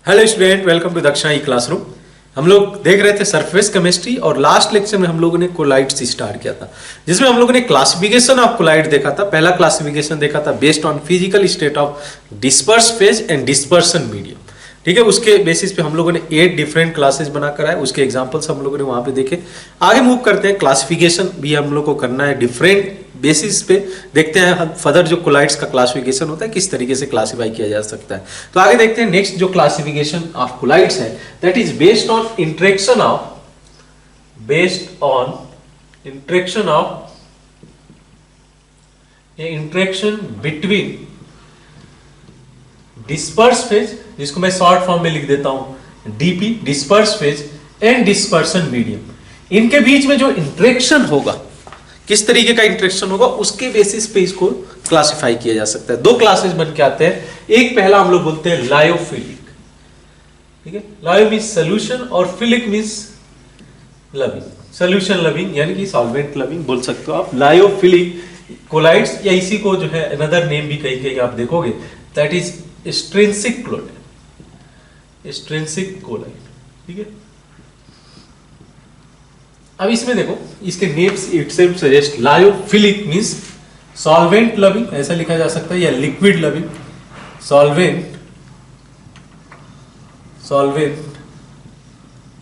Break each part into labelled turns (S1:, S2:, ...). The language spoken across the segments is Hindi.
S1: Hello student, welcome to Daksha e classroom. हम लोग देख रहे थे सरफेस केमिस्ट्री और लास्ट लेक्चर में हम लोगों ने कोलाइड्स स्टार्ट किया था, जिसमें हम लोगों ने क्लासिफिकेशन ऑफ कोलाइड देखा था। पहला क्लासिफिकेशन देखा था based on physical state of disperse phase and dispersion medium. ठीक है, उसके बेसिस पे हम लोगों ने 8 डिफरेंट क्लासेस बनाकर आए, उसके एग्जांपल्स हम लोगों ने वहां पे देखे। आगे मूव करते हैं, क्लासिफिकेशन भी हम लोग को करना है डिफरेंट बेसिस पे। देखते हैं फर्दर जो कोलाइड्स का क्लासिफिकेशन होता है किस तरीके से क्लासिफाई किया जा सकता है। तो आगे देखते हैं नेक्स्ट जो क्लासिफिकेशन ऑफ कोलाइड्स है, that is based on interaction between disperse phase, जिसको मैं शॉर्ट फॉर्म में लिख देता हूं DP, disperse phase and dispersion medium. इनके बीच में जो इंटरेक्शन होगा, किस तरीके का इंटरेक्शन होगा, उसके बेसिस पे इसको क्लासिफाई किया जा सकता है। दो क्लासेस बन के आते हैं। एक पहला हम लोग बोलते हैं लायोफिलिक। ठीक है, लायो मींस सोल्यूशन और philic means loving, solution loving यानी कि सॉल्वेंट लविंग बोल सकते हो आप। लायोफिलिक कोलाइड्स, या इसी को जो है अनदर नेम भी कहीं कहीं आप देखोगे, that is extrinsic colloid, extrinsic colloid. ठीक है, अब इसमें देखो, इसके names itself suggest lyophilic means solvent loving, ऐसा लिखा जा सकता है, या लिक्विड लविंग, सॉल्वेंट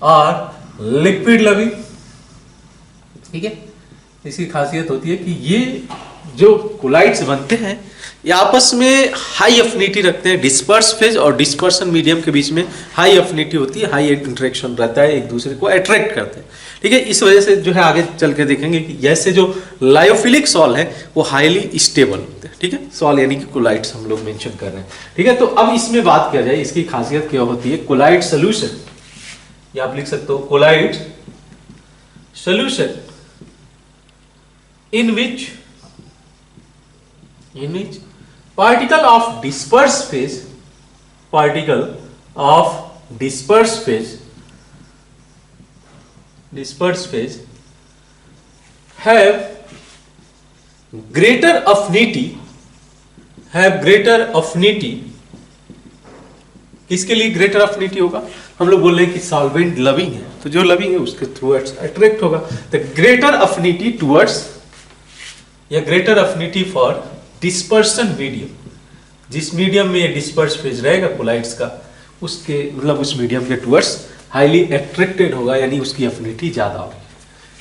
S1: और लिक्विड लविंग। ठीक है, इसकी खासियत होती है कि ये जो कोलाइड्स बनते हैं ये आपस में हाई अफिनिटी रखते हैं। डिस्पर्स फेज और डिस्पर्सन मीडियम के बीच में हाई अफिनिटी होती है, हाई इंटरेक्शन रहता है, एक दूसरे को अट्रैक्ट करते हैं। ठीक है, इस वजह से जो है आगे चल के देखेंगे कि जैसे जो लायोफिलिक सॉल है वो हाईली स्टेबल होते हैं। ठीक है, सॉल यानी कि कोलाइड्स हम लोग मेंशन कर रहे हैं। ठीक है, तो अब इसमें बात किया जाए, इसकी खासियत क्या होती है। कोलाइड सोल्यूशन, या आप लिख सकते हो colloid solution in which particle of disperse phase have greater affinity। किसके लिए ग्रेटर अफिनिटी होगा? हम लोग बोल रहे हैं कि सॉल्वेंट लविंग है, तो जो लविंग है उसके थ्रू अट्रैक्ट होगा। तो ग्रेटर अफिनिटी टुवर्ड्स या greater affinity for dispersion medium, जिस मीडियम में ये डिस्पर्स फेज रहेगा कोलाइड्स का, उसके मतलब उस मीडियम के टुवर्ड्स हाईली अट्रैक्टेड होगा, यानी उसकी अफिनिटी ज्यादा होगी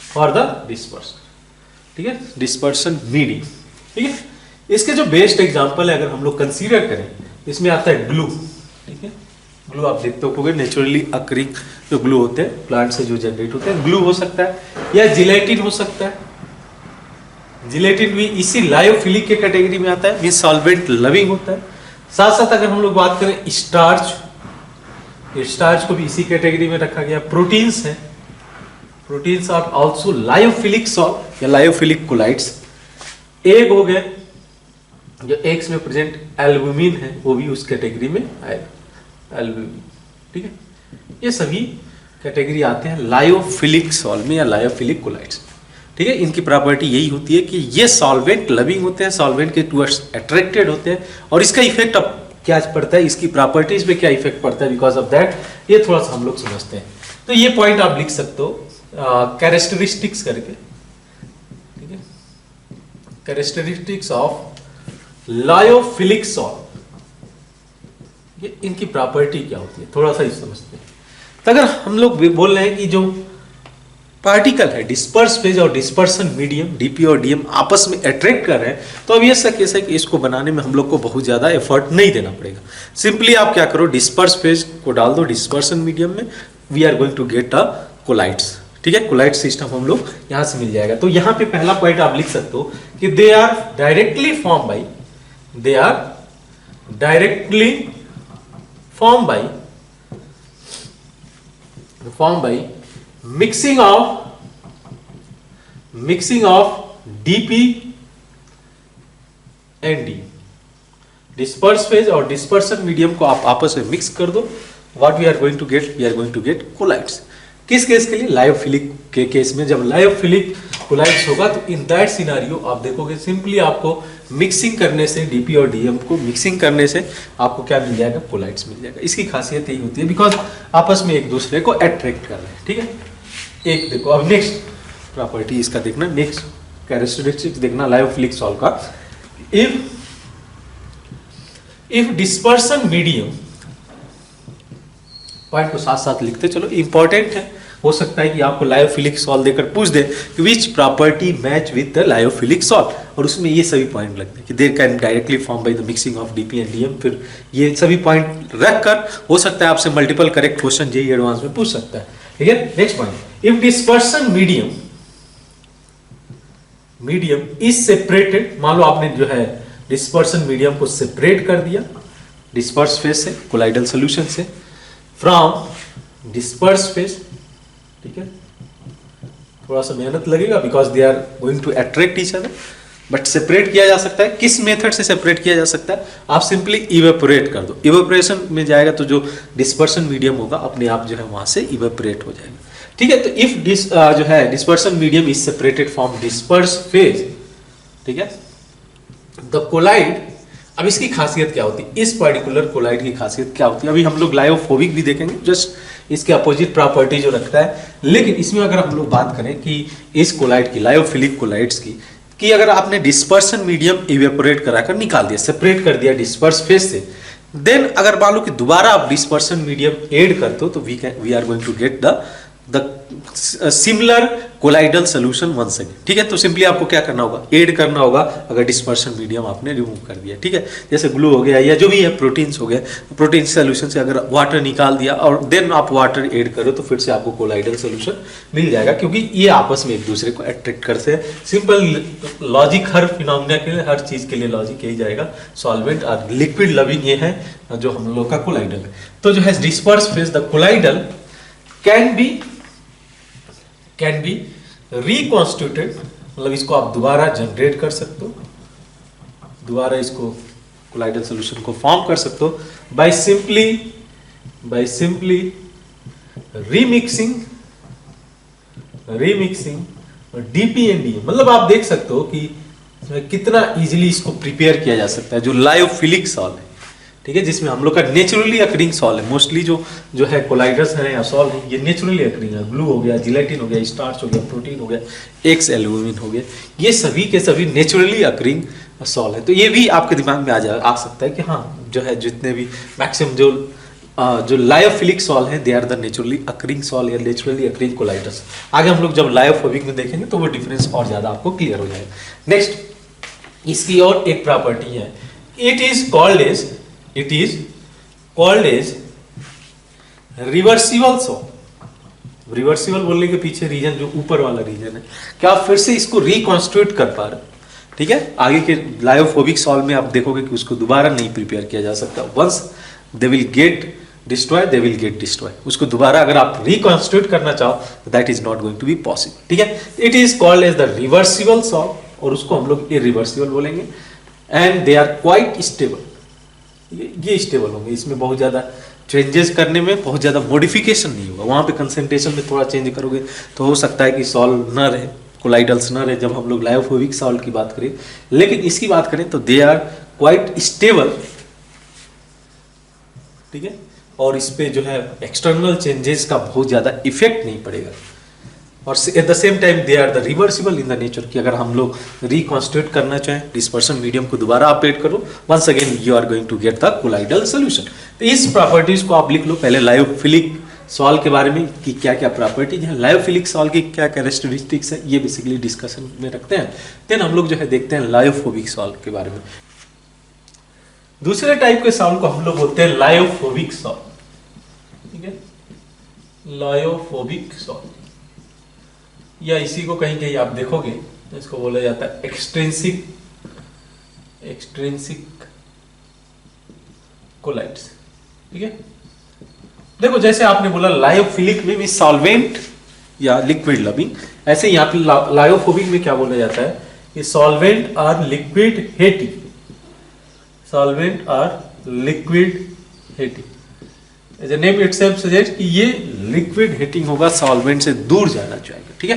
S1: फॉर द डिस्पर्सन। ठीक है, डिस्पर्सन मीडियम। ठीक है, इसके जो बेस्ट एग्जांपल है अगर हम लोग कंसीडर करें, इसमें आता है ग्लू। ठीक है, ग्लू आप देखते हो नेचुरली अक्रिक जो ग्लू होते हैं प्लांट से जो जनरेट होते हैं, ग्लू हो सकता है, या जिलेटिन हो सकता है। जिलेटिन भी इसी लायोफिलिक के कैटेगरी में आता है, मींस सॉल्वेंट लविंग होता है। साथ साथ अगर हम लोग बात करें स्टार्च को भी इसी कैटेगरी में रखा गया। प्रोटीन्स हैं, proteins are also lyophilic salt या लायोफिलिक कोलाइड्स। एग हो गए, जो एग्स में प्रेजेंट एल्बुमिन है वो भी उस कैटेगरी में आएगा, एल्बुमिन। ठीक है, ये सभी कैटेगरी आते हैं लायोफिलिक सॉल्ट में या लायोफिलिक कोलाइड्स। ठीक है, इनकी प्रॉपर्टी यही होती है कि ये सॉल्वेंट लविंग होते हैं, सॉल्वेंट के टुवर्ड्स अट्रैक्टेड होते हैं। और इसका इफेक्ट अब क्या पड़ता है, इसकी प्रॉपर्टीज पे क्या इफेक्ट पड़ता है बिकॉज ऑफ दैट, ये थोड़ा सा हम लोग समझते हैं। तो ये पॉइंट आप लिख सकते हो कैरेक्टरिस्टिक्स करके। ठीक है, कैरेक्टरिस्टिक्स ऑफ लायोफिलिक सॉल्ट, ये इनकी प्रॉपर्टी क्या होती है, थोड़ा सा समझते हैं। तो अगर हम लोग बोल रहे हैं कि जो पार्टिकल है डिस्पर्स फेज और डिस्पर्सन मीडियम डीपी और डीएम आपस में अट्रैक्ट कर रहे हैं, तो अब ये ऐसा केस है कि इसको बनाने में हम लोग को बहुत ज्यादा एफर्ट नहीं देना पड़ेगा। सिंपली आप क्या करो, डिस्पर्स फेज को डाल दो डिस्पर्सन मीडियम में, we are going to get a colloids. ठीक है, कोलाइड सिस्टम हम लोग यहां से मिल जाएगा। तो यहां पे पहला पॉइंट आप लिख सकते हो कि they are directly form by mixing of DP and D, disperse phase और डिस्पर्सन मीडियम को आप आपस में मिक्स कर दो। What we are going to get colloids. किस केस के लिए? लायोफिलिक के केस में जब लायोफिलिक कोलाइड्स होगा तो इन दैट सिनारियो आप देखोगे सिंपली आपको मिक्सिंग करने से डीपी और डीएम को मिक्सिंग करने से आपको क्या मिल जाएगा? कोलाइड्स मिल जाएगा। इसकी खासियत यही होती है बिकॉज आपस में एक दूसरे को अट्रैक्ट कर रहे हैं। ठीक है, एक देखो अब नेक्स्ट प्रॉपर्टी इसका देखना, नेक्स्ट कैरेक्टरिस्टिक्स देखना लायोफिलिक सॉल्ट का। इफ डिस्पर्सन मीडियम, पॉइंट को साथ साथ लिखते चलो, इंपॉर्टेंट है, हो सकता है कि आपको लायोफिलिक सॉल्ट देकर पूछ दे which property match with the lyophilic salt, और उसमें ये सभी पॉइंट लगते हैं कि they can directly form by the mixing of DP and DM. फिर ये सभी पॉइंट रखकर हो सकता है आपसे multiple correct question JEE advance में पूछ सकता है। ठीक है, next point, if dispersion medium is separated, मान लो आपने जो है डिस्पर्सन मीडियम को सेपरेट कर दिया डिस्पर्स फेज से, कोलाइडल सॉल्यूशन से, फ्रॉम डिस्पर्स फेज। ठीक है, थोड़ा सा मेहनत लगेगा because they are going to attract each other, but separate किया जा सकता है। किस मेथड से सेपरेट किया जा सकता है? आप सिंपली इवेपोरेट कर दो, इवेपोरेशन में जाएगा तो जो डिस्पर्सन मीडियम होगा अपने आप जो है वहां से इवेपोरेट हो जाएगा। ठीक है, तो इफ जो है dispersion medium is separated from disperse phase, ठीक है, द कोलाइड, अब इसकी खासियत क्या होती है? इस पर्टिकुलर कोलाइड की खासियत क्या होती है? अभी हम लोग लायोफोबिक भी देखेंगे, जस्ट इसके अपोजिट प्रॉपर्टी जो रखता है। लेकिन इसमें अगर हम लोग बात करें कि इस कोलाइड की, लायोफिलिक कोलाइड्स की, कि अगर आपने डिस्पर्सन मीडियम इवेपोरेट कराकर निकाल दिया, सेपरेट कर दिया डिस्पर्स फेज से, देन अगर मान लो कि दोबारा आप डिस्पर्सन मीडियम ऐड करते हो तो we are going to get the similar colloidal solution once again. ठीक है, तो सिंपली आपको क्या करना होगा? ऐड करना होगा अगर डिस्पर्सन मीडियम आपने रिमूव कर दिया। ठीक है, जैसे ग्लू हो गया या जो भी है प्रोटीन्स हो गए, प्रोटीन सोल्यूशन से अगर वाटर निकाल दिया और देन आप वाटर ऐड करो तो फिर से आपको कोलाइडल सोल्यूशन मिल जाएगा, क्योंकि ये आपस में एक दूसरे को अट्रैक्ट करते हैं। सिंपल लॉजिक, हर फिनोमिना के लिए, हर चीज के लिए लॉजिक यही जाएगा, सॉल्वेंट और लिक्विड लविंग ये है जो हम लोग का कोलाइडल है। तो जो है disperse phase, the colloidal can be reconstituted, मतलब इसको आप दोबारा जनरेट कर सकते हो, दोबारा इसको कोलाइडल सॉल्यूशन को फॉर्म कर सकते हो by simply remixing DP and D. मतलब आप देख सकते हो कि कितना इजीली इसको प्रिपेयर किया जा सकता है, जो लायोफिलिक सॉल्ट है। ठीक है, जिसमें हम लोग का नेचुरली अकरिंग सॉल्ट है, मोस्टली जो है कोलाइडर्स है या सॉल्ट है, ये नेचुरली अकरिंग है। ग्लू हो गया, जिलेटिन हो गया, स्टार्च हो गया, प्रोटीन हो गया, एक्स एल्बुमिन हो गया, ये सभी के सभी नेचुरली अकरिंग सॉल्ट है। तो ये भी आपके दिमाग में आ सकता है कि हाँ, जो है जितने भी मैक्सिमम जो लायोफिलिक सॉल्ट है they are the naturally occurring salt या नेचुरली अकरिंग कोलाइडर्स। आगे हम लोग जब लायोफोबिक में देखेंगे तो वो डिफरेंस और ज्यादा आपको क्लियर हो जाएगा। नेक्स्ट इसकी और एक प्रॉपर्टी है, it is called as reversible salt. Reversible बोलने के पीछे रीजन जो ऊपर वाला रीजन है, क्या आप फिर से इसको रिकॉन्स्टिट्यूट कर पा रहे? ठीक है, आगे के लायोफोबिक सॉल्ट में आप देखोगे कि उसको दोबारा नहीं प्रिपेयर किया जा सकता। Once they will get destroy, उसको दोबारा अगर आप रिकॉन्स्टिट्यूट करना चाहो that is not going to be possible. ठीक है, it is called as the reversible salt, और उसको हम लोग इरिवर्सिबल बोलेंगे। And they are quite stable, ये स्टेबल होंगे, इसमें बहुत ज्यादा चेंजेस करने में बहुत ज्यादा मॉडिफिकेशन नहीं होगा। वहां पे कंसेंट्रेशन में थोड़ा चेंज करोगे तो हो सकता है कि सॉल्ट न रहे, कोलाइडल्स न रहे, जब हम लोग लायोफोबिक सॉल्ट की बात करें। लेकिन इसकी बात करें तो दे आर क्वाइट स्टेबल। ठीक है, और इस पे जो है एक्सटर्नल चेंजेस का बहुत ज्यादा इफेक्ट नहीं पड़ेगा, और at the same time they are the reversible in the nature, कि अगर हम लोग रिकॉन्स्टिट्यूट करना चाहें डिस्पर्सन मीडियम को दोबारा अपडेट करो, once again you are going to get the colloidal solution. तो इस प्रॉपर्टीज को आप लिख लो पहले लायोफिलिक सॉल्ट के बारे में कि क्या क्या प्रॉपर्टीज है, लायोफिलिक सॉल्ट की क्या कैरेक्टरिस्टिक्स है, ये बेसिकली डिस्कशन में रखते हैं। देन हम लोग जो है देखते हैं लायोफोबिक सॉल्ट के बारे में। दूसरे टाइप के सॉल्ट को हम लोग बोलते हैं लायोफोबिक सॉल्ट। ठीक है, लायोफोबिक सॉल्ट, या इसी को कहीं कहीं आप देखोगे तो इसको बोला जाता है एक्सट्रिंसिक कोलाइड्स। ठीक है, देखो जैसे आपने बोला लायोफिलिक में भी सॉल्वेंट या लिक्विड लविंग, ऐसे यहाँ पे लायोफोबिक में क्या बोला जाता है कि सॉल्वेंट और लिक्विड हेटी, सॉल्वेंट और लिक्विड हेटी, as a name itself suggest कि ये लिक्विड हीटिंग होगा, सॉल्वेंट से दूर जाना चाहेगा, ठीक है।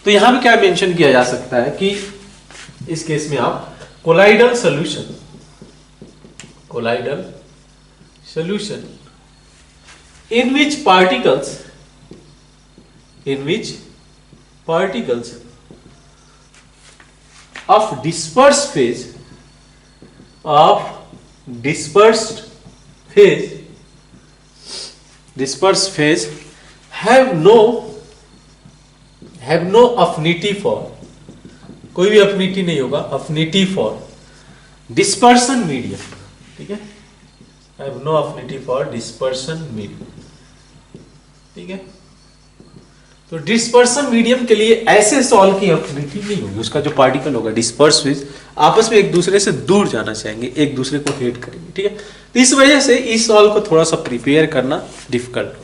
S1: तो यहां पे क्या मेंशन किया जा सकता है कि इस केस में आप colloidal solution in which particles of dispersed phase have no affinity for, कोई भी अफिनिटी नहीं होगा, अफिनिटी फॉर डिस्पर्सन मीडियम, ठीक है, have no affinity for dispersion medium, ठीक है। तो डिस्पर्सन मीडियम के लिए ऐसे सॉल्व की अफिनिटी नहीं होगी, उसका जो पार्टिकल होगा डिस्पर्स फेज आपस में एक दूसरे से दूर जाना चाहेंगे, एक दूसरे को हेट करेंगे, ठीक है। तो इस वजह से इस सॉल्व को थोड़ा सा प्रिपेयर करना डिफिकल्ट होता है।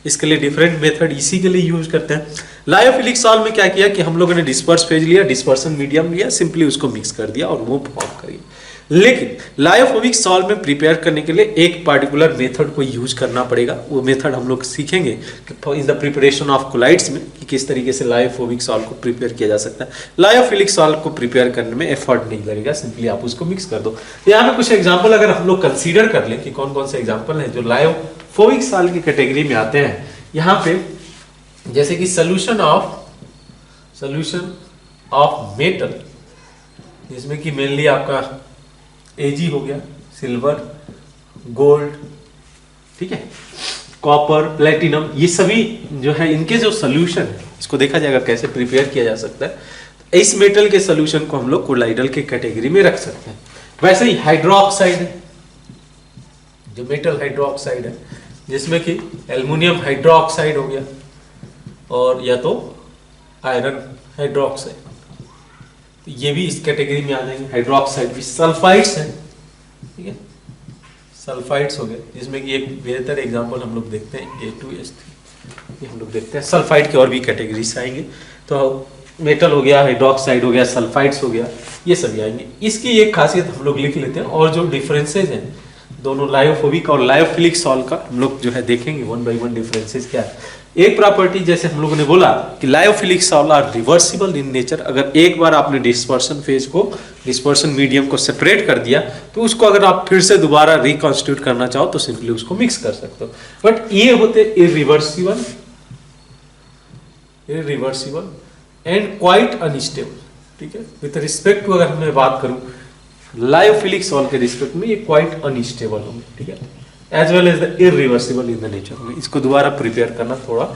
S1: इसके लिए डिफरेंट मेथड इसी के लिए यूज करते हैं। लायोफिलिक सॉल्व में क्या किया कि हम लोगों ने डिस्पर्स फेज लिया, डिस्पर्सन मीडियम लिया, सिंपली उसको मिक्स कर दिया और वो फॉर्म करिए। लेकिन लायोफोबिक सॉल्व में प्रिपेयर करने के लिए एक पार्टिकुलर मेथड को यूज करना पड़ेगा। वो मेथड हम लोग सीखेंगे in the preparation of colloids में कि किस तरीके से लायोफोबिक सॉल्व को प्रिपेयर किया जा सकता है। लायोफिलिक सॉल्व को प्रिपेयर करने में एफर्ट नहीं लगेगा, सिंपली आप उसको मिक्स कर दो। यहाँ पे कुछ एग्जाम्पल अगर हम लोग कंसीडर कर लें कि कौन कौन से एग्जाम्पल हैं जो लायोफोबिक सॉल्व की कैटेगरी में आते हैं, यहाँ पे जैसे कि सोल्यूशन ऑफ मेटल, जिसमें कि मेनली आपका Ag हो गया, सिल्वर, गोल्ड, ठीक है, कॉपर, प्लेटिनम, ये सभी जो है इनके जो सोल्यूशन है इसको देखा जाएगा कैसे प्रिपेयर किया जा सकता है। इस मेटल के सोल्यूशन को हम लोग कोलाइडल के कैटेगरी में रख सकते हैं। वैसे ही हाइड्रोक्साइड है, जो मेटल हाइड्रोक्साइड है, जिसमें कि एल्युमिनियम हाइड्रोक्साइड हो गया और या तो आयरन हाइड्रोक्साइड, ये भी इस कैटेगरी में आ जाएंगे। हाइड्रोक्साइड भी, सल्फाइड्स हैं, ठीक है, सल्फाइड्स हो गए, जिसमें कि एक बेहतर एग्जांपल हम लोग देखते हैं A2S3, ये हम लोग देखते हैं। सल्फाइड के और भी कैटेगरीज आएंगे, तो मेटल हो गया, हाइड्रोक्साइड हो गया, सल्फाइड्स हो गया, ये सभी आएंगे। इसकी एक खासियत हम लोग लिख लेते हैं और जो डिफरेंसेज हैं दोनों लायोफोबिक और लायोफिलिक सॉल्व का हम लोग जो है देखेंगे वन बाय वन डिफरेंसेज क्या है। एक प्रॉपर्टी जैसे हम लोगों ने बोला कि lyophilic solve are reversible in nature. अगर एक बार आपने डिस्पर्सन फेज को, डिस्पर्सन मीडियम को सेपरेट कर दिया तो उसको अगर आप फिर से दोबारा रिकॉन्स्टिट्यूट करना चाहो तो सिंपली उसको मिक्स कर सकते हो। बट ये होते इरिवर्सिबल एंड क्वाइट अनस्टेबल, ठीक है। विद रिस्पेक्ट टू अगर मैं बात करूं लायोफिलिक सॉल्व के रिस्पेक्ट में, ये क्वाइट अनस्टेबल होंगे, ठीक है, as well as the irreversible in the nature होंगे। इसको दोबारा प्रिपेयर करना थोड़ा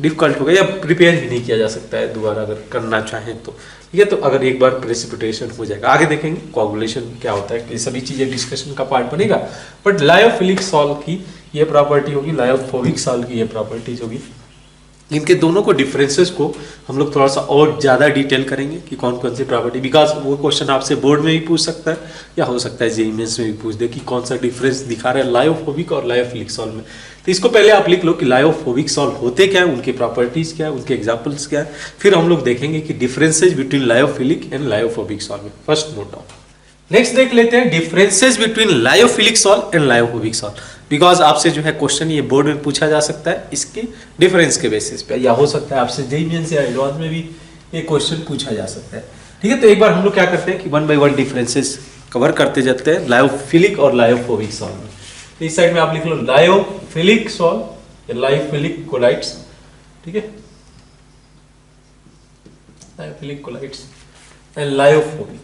S1: डिफिकल्ट होगा या प्रिपेयर ही नहीं किया जा सकता है दोबारा अगर करना चाहें तो, ठीक है। तो अगर एक बार प्रेसिपिटेशन हो जाएगा, आगे देखेंगे कोagulation क्या होता है, ये सभी चीजें डिस्कशन का पार्ट बनेगा। बट लायोफिलिक सॉल्व की ये प्रॉपर्टी होगी, लायोफोबिक सॉल्व की ये प्रॉपर्टीज होगी। इनके दोनों को डिफरेंसेस को हम लोग थोड़ा सा और ज्यादा डिटेल करेंगे कि कौन कौन सी प्रॉपर्टी, बिकॉज वो क्वेश्चन आपसे बोर्ड में भी पूछ सकता है या हो सकता है जेईई मेंस में भी पूछ दे कि कौन सा डिफरेंस दिखा रहा है लायोफोबिक और लायोफिलिक सॉल्व में। तो इसको पहले आप लिख लो कि लायोफोबिक सॉल्व होते क्या है, उनकी प्रॉपर्टीज क्या है, उनके एग्जाम्पल्स क्या है, फिर हम लोग देखेंगे कि differences between lyophilic and lyophobic solve में। First note down. नेक्स्ट देख लेते हैं differences between lyophilic solve and lyophobic solve, because आपसे जो है क्वेश्चन ये बोर्ड में पूछा जा सकता है इसके डिफरेंस के बेसिस पे, या हो सकता है आपसे जेईई मेंस या एडवांस में भी ये क्वेश्चन पूछा जा सकता है, ठीक है। तो एक बार हम लोग क्या करते हैं कि one by one differences cover करते जाते हैं लायोफिलिक और लायोफोबिक सॉल्व में। तो इस साइड में आप लिख लो लायोफिलिक सॉल्व या लायोफिलिक कोलाइड्स, ठीक है, लायोफिलिक कोलाइड्स एंड लायोफोबिक।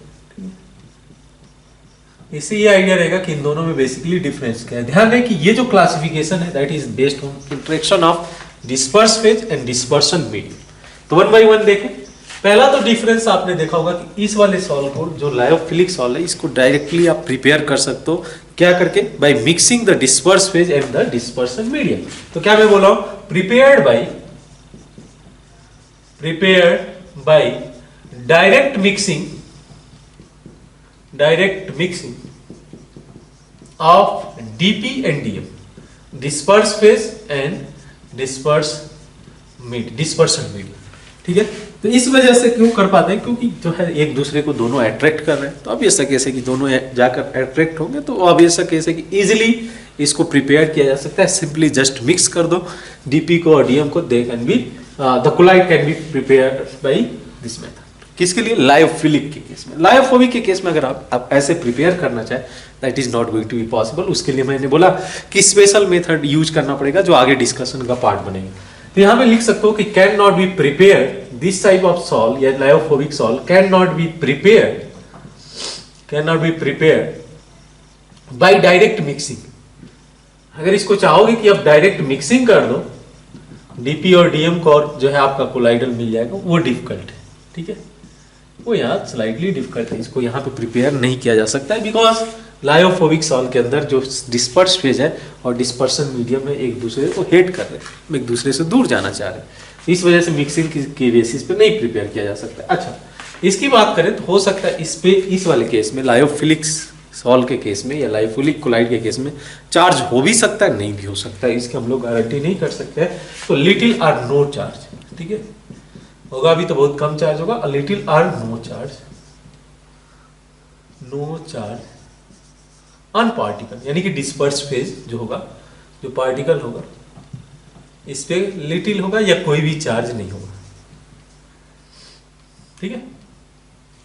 S1: इससे ये आइडिया रहेगा कि इन दोनों में बेसिकली डिफरेंस क्या है। ध्यान रहे कि ये जो क्लासिफिकेशन है that is based on interaction of disperse phase and dispersion medium. तो वन बाय वन देखें। पहला तो डिफरेंस आपने देखा होगा कि इस वाले सॉल्व को, जो लायोफिलिक सॉल्व है, इसको डायरेक्टली आप प्रिपेयर कर सकते हो, क्या करके, by mixing the disperse phase and the dispersion medium. तो क्या मैं बोल रहा हूं, prepared by direct mixing of DP and DM, disperse phase and dispersion medium, ठीक है। तो इस वजह से क्यों कर पाते हैं, क्योंकि जो है एक दूसरे को दोनों अट्रैक्ट कर रहे हैं, तो ऑब्वियस केस है कि दोनों जाकर अट्रैक्ट होंगे, तो ऑब्वियस केस है कि इजिली इसको प्रिपेयर किया जा सकता है, सिंपली जस्ट मिक्स कर दो डीपी को और डीएम को, they can be the colloid can be prepare by this method. किसके लिए? लायोफिलिक के केस में। लायोफोबिक के केस में अगर आप ऐसे प्रिपेयर करना चाहें that is not going to be possible. उसके लिए मैंने बोला कि स्पेशल मेथड यूज करना पड़ेगा जो आगे डिस्कशन का पार्ट बनेगा। तो यहाँ पे लिख सकते हो कि can not be prepare this type of salt या lyophobic salt can not be prepare by direct mixing. अगर इसको चाहोगे कि आप डायरेक्ट मिक्सिंग कर दो डीपी और डीएम को और जो है आपका कोलाइडल मिल जाएगा, वो डिफिकल्ट है, ठीक है, वो यहाँ स्लाइटली डिफिकल्ट है, इसको यहाँ पे प्रिपेयर नहीं किया जा सकता है बिकॉज लायोफोबिक सॉल्ट के अंदर जो डिस्पर्स फेज है और डिस्पर्सन मीडियम में एक दूसरे को हेट कर रहे हैं, एक दूसरे से दूर जाना चाह रहे हैं, इस वजह से मिक्सिंग की बेसिस पे नहीं प्रिपेयर किया जा सकता। अच्छा, इसकी बात करें तो हो सकता है इस वाले केस में लायोफिलिक सॉल्ट के केस में या लायोफिलिक कोलाइड के केस में चार्ज हो भी सकता है, नहीं भी हो सकता है, इसकी हम लोग गारंटी नहीं कर सकते हैं। तो लिटिल आर नो चार्ज, ठीक है, होगा भी तो बहुत कम चार्ज होगा, little or no charge on particle, यानी कि डिस्पर्स फेज जो होगा, जो पार्टिकल होगा इस पे लिटिल होगा या कोई भी चार्ज नहीं होगा, ठीक है।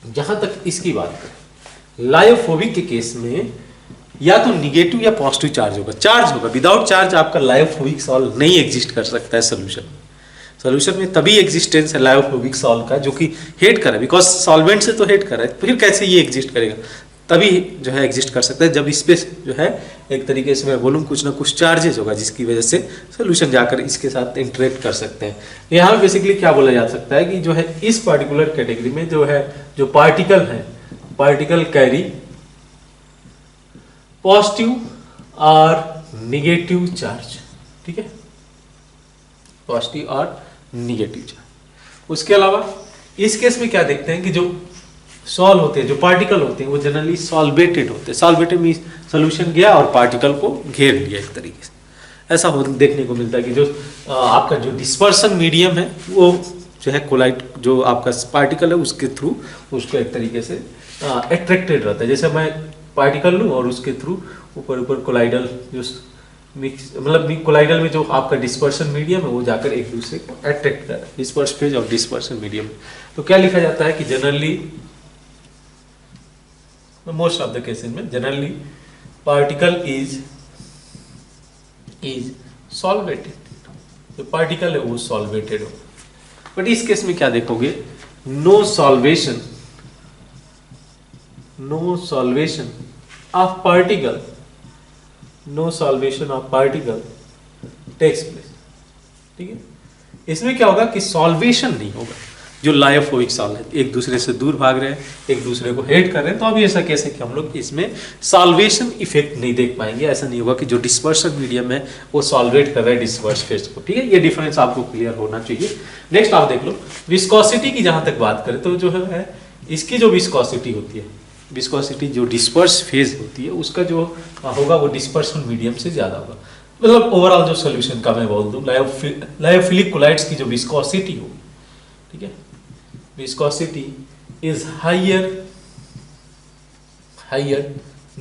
S1: जहां तक इसकी बात करें लायोफोबिक के केस में या तो निगेटिव या पॉजिटिव चार्ज होगा, विदाउट चार्ज आपका लायोफोबिक सॉल्ट नहीं एग्जिस्ट कर सकता है सोल्यूशन में तभी एग्जिस्टेंस है लायोफोबिक सॉल्ट का जो कि हेट कर रहा है, बिकॉज सॉल्वेंट से तो हेट कर रहा है, फिर कैसे ये एग्जिस्ट करेगा, तभी जो है एग्जिस्ट कर सकता है जब इस पे जो है एक तरीके से मैं बोलूँ कुछ ना कुछ चार्जेस होगा जिसकी वजह से सोल्यूशन जाकर इसके साथ इंटरेक्ट कर सकते हैं। यहाँ बेसिकली क्या बोला जा सकता है कि जो है इस पर्टिकुलर कैटेगरी में जो है जो पार्टिकल है, पार्टिकल कैरी पॉजिटिव और निगेटिव चार्ज, ठीक है, पॉजिटिव और निगेटिव चार्ज। उसके अलावा इस केस में क्या देखते हैं कि जो सॉल्व होते हैं, जो पार्टिकल होते हैं वो जनरली सॉल्वेटेड होते हैं, सॉल्वेटेड मींस सोल्यूशन गया और पार्टिकल को घेर लिया एक तरीके से, ऐसा देखने को मिलता है कि जो आपका जो डिस्पर्सन मीडियम है वो जो है कोलाइड जो आपका पार्टिकल है उसके थ्रू उसको एक तरीके से अट्रैक्टेड रहता है। जैसे मैं पार्टिकल लूँ और उसके थ्रू ऊपर कोलाइडल जो मिक्स मतलब कोलाइडल में जो आपका डिस्पर्सन मीडियम है वो जाकर एक दूसरे को अट्रैक्ट कर रहा है, डिस्पर्स फेज और डिस्पर्सन मीडियम। तो क्या लिखा जाता है कि generally most of the cases में जनरली पार्टिकल इज सॉल्वेटेड, जो पार्टिकल है वो सॉल्वेटेड हो। बट इस केस में क्या देखोगे, no solvation of particle takes place, ठीक है। इसमें क्या होगा कि सॉल्वेशन नहीं होगा, जो लायोफोबिक सॉल्ट है एक दूसरे से दूर भाग रहे हैं, एक दूसरे को हेट कर रहे हैं, तो अभी ऐसा कैसे कि हम लोग इसमें सॉल्वेशन इफेक्ट नहीं देख पाएंगे। ऐसा नहीं होगा कि जो डिस्पर्सन मीडियम है वो सॉल्वेट कर रहा है डिस्पर्स फेज को, ठीक है। ये डिफरेंस आपको क्लियर होना चाहिए। नेक्स्ट आप देख लो विस्कोसिटी की जहां तक बात करें तो जो है इसकी जो विस्कोसिटी होती है, विस्कोसिटी जो डिस्पर्स फेज होती है उसका जो होगा वो डिस्पर्सन मीडियम से ज्यादा होगा। मतलब ओवरऑल जो सोल्यूशन का मैं बोल दूं लायोफिलिक कोलाइड्स की जो विस्कोसिटी होगी, ठीक है, viscosity is higher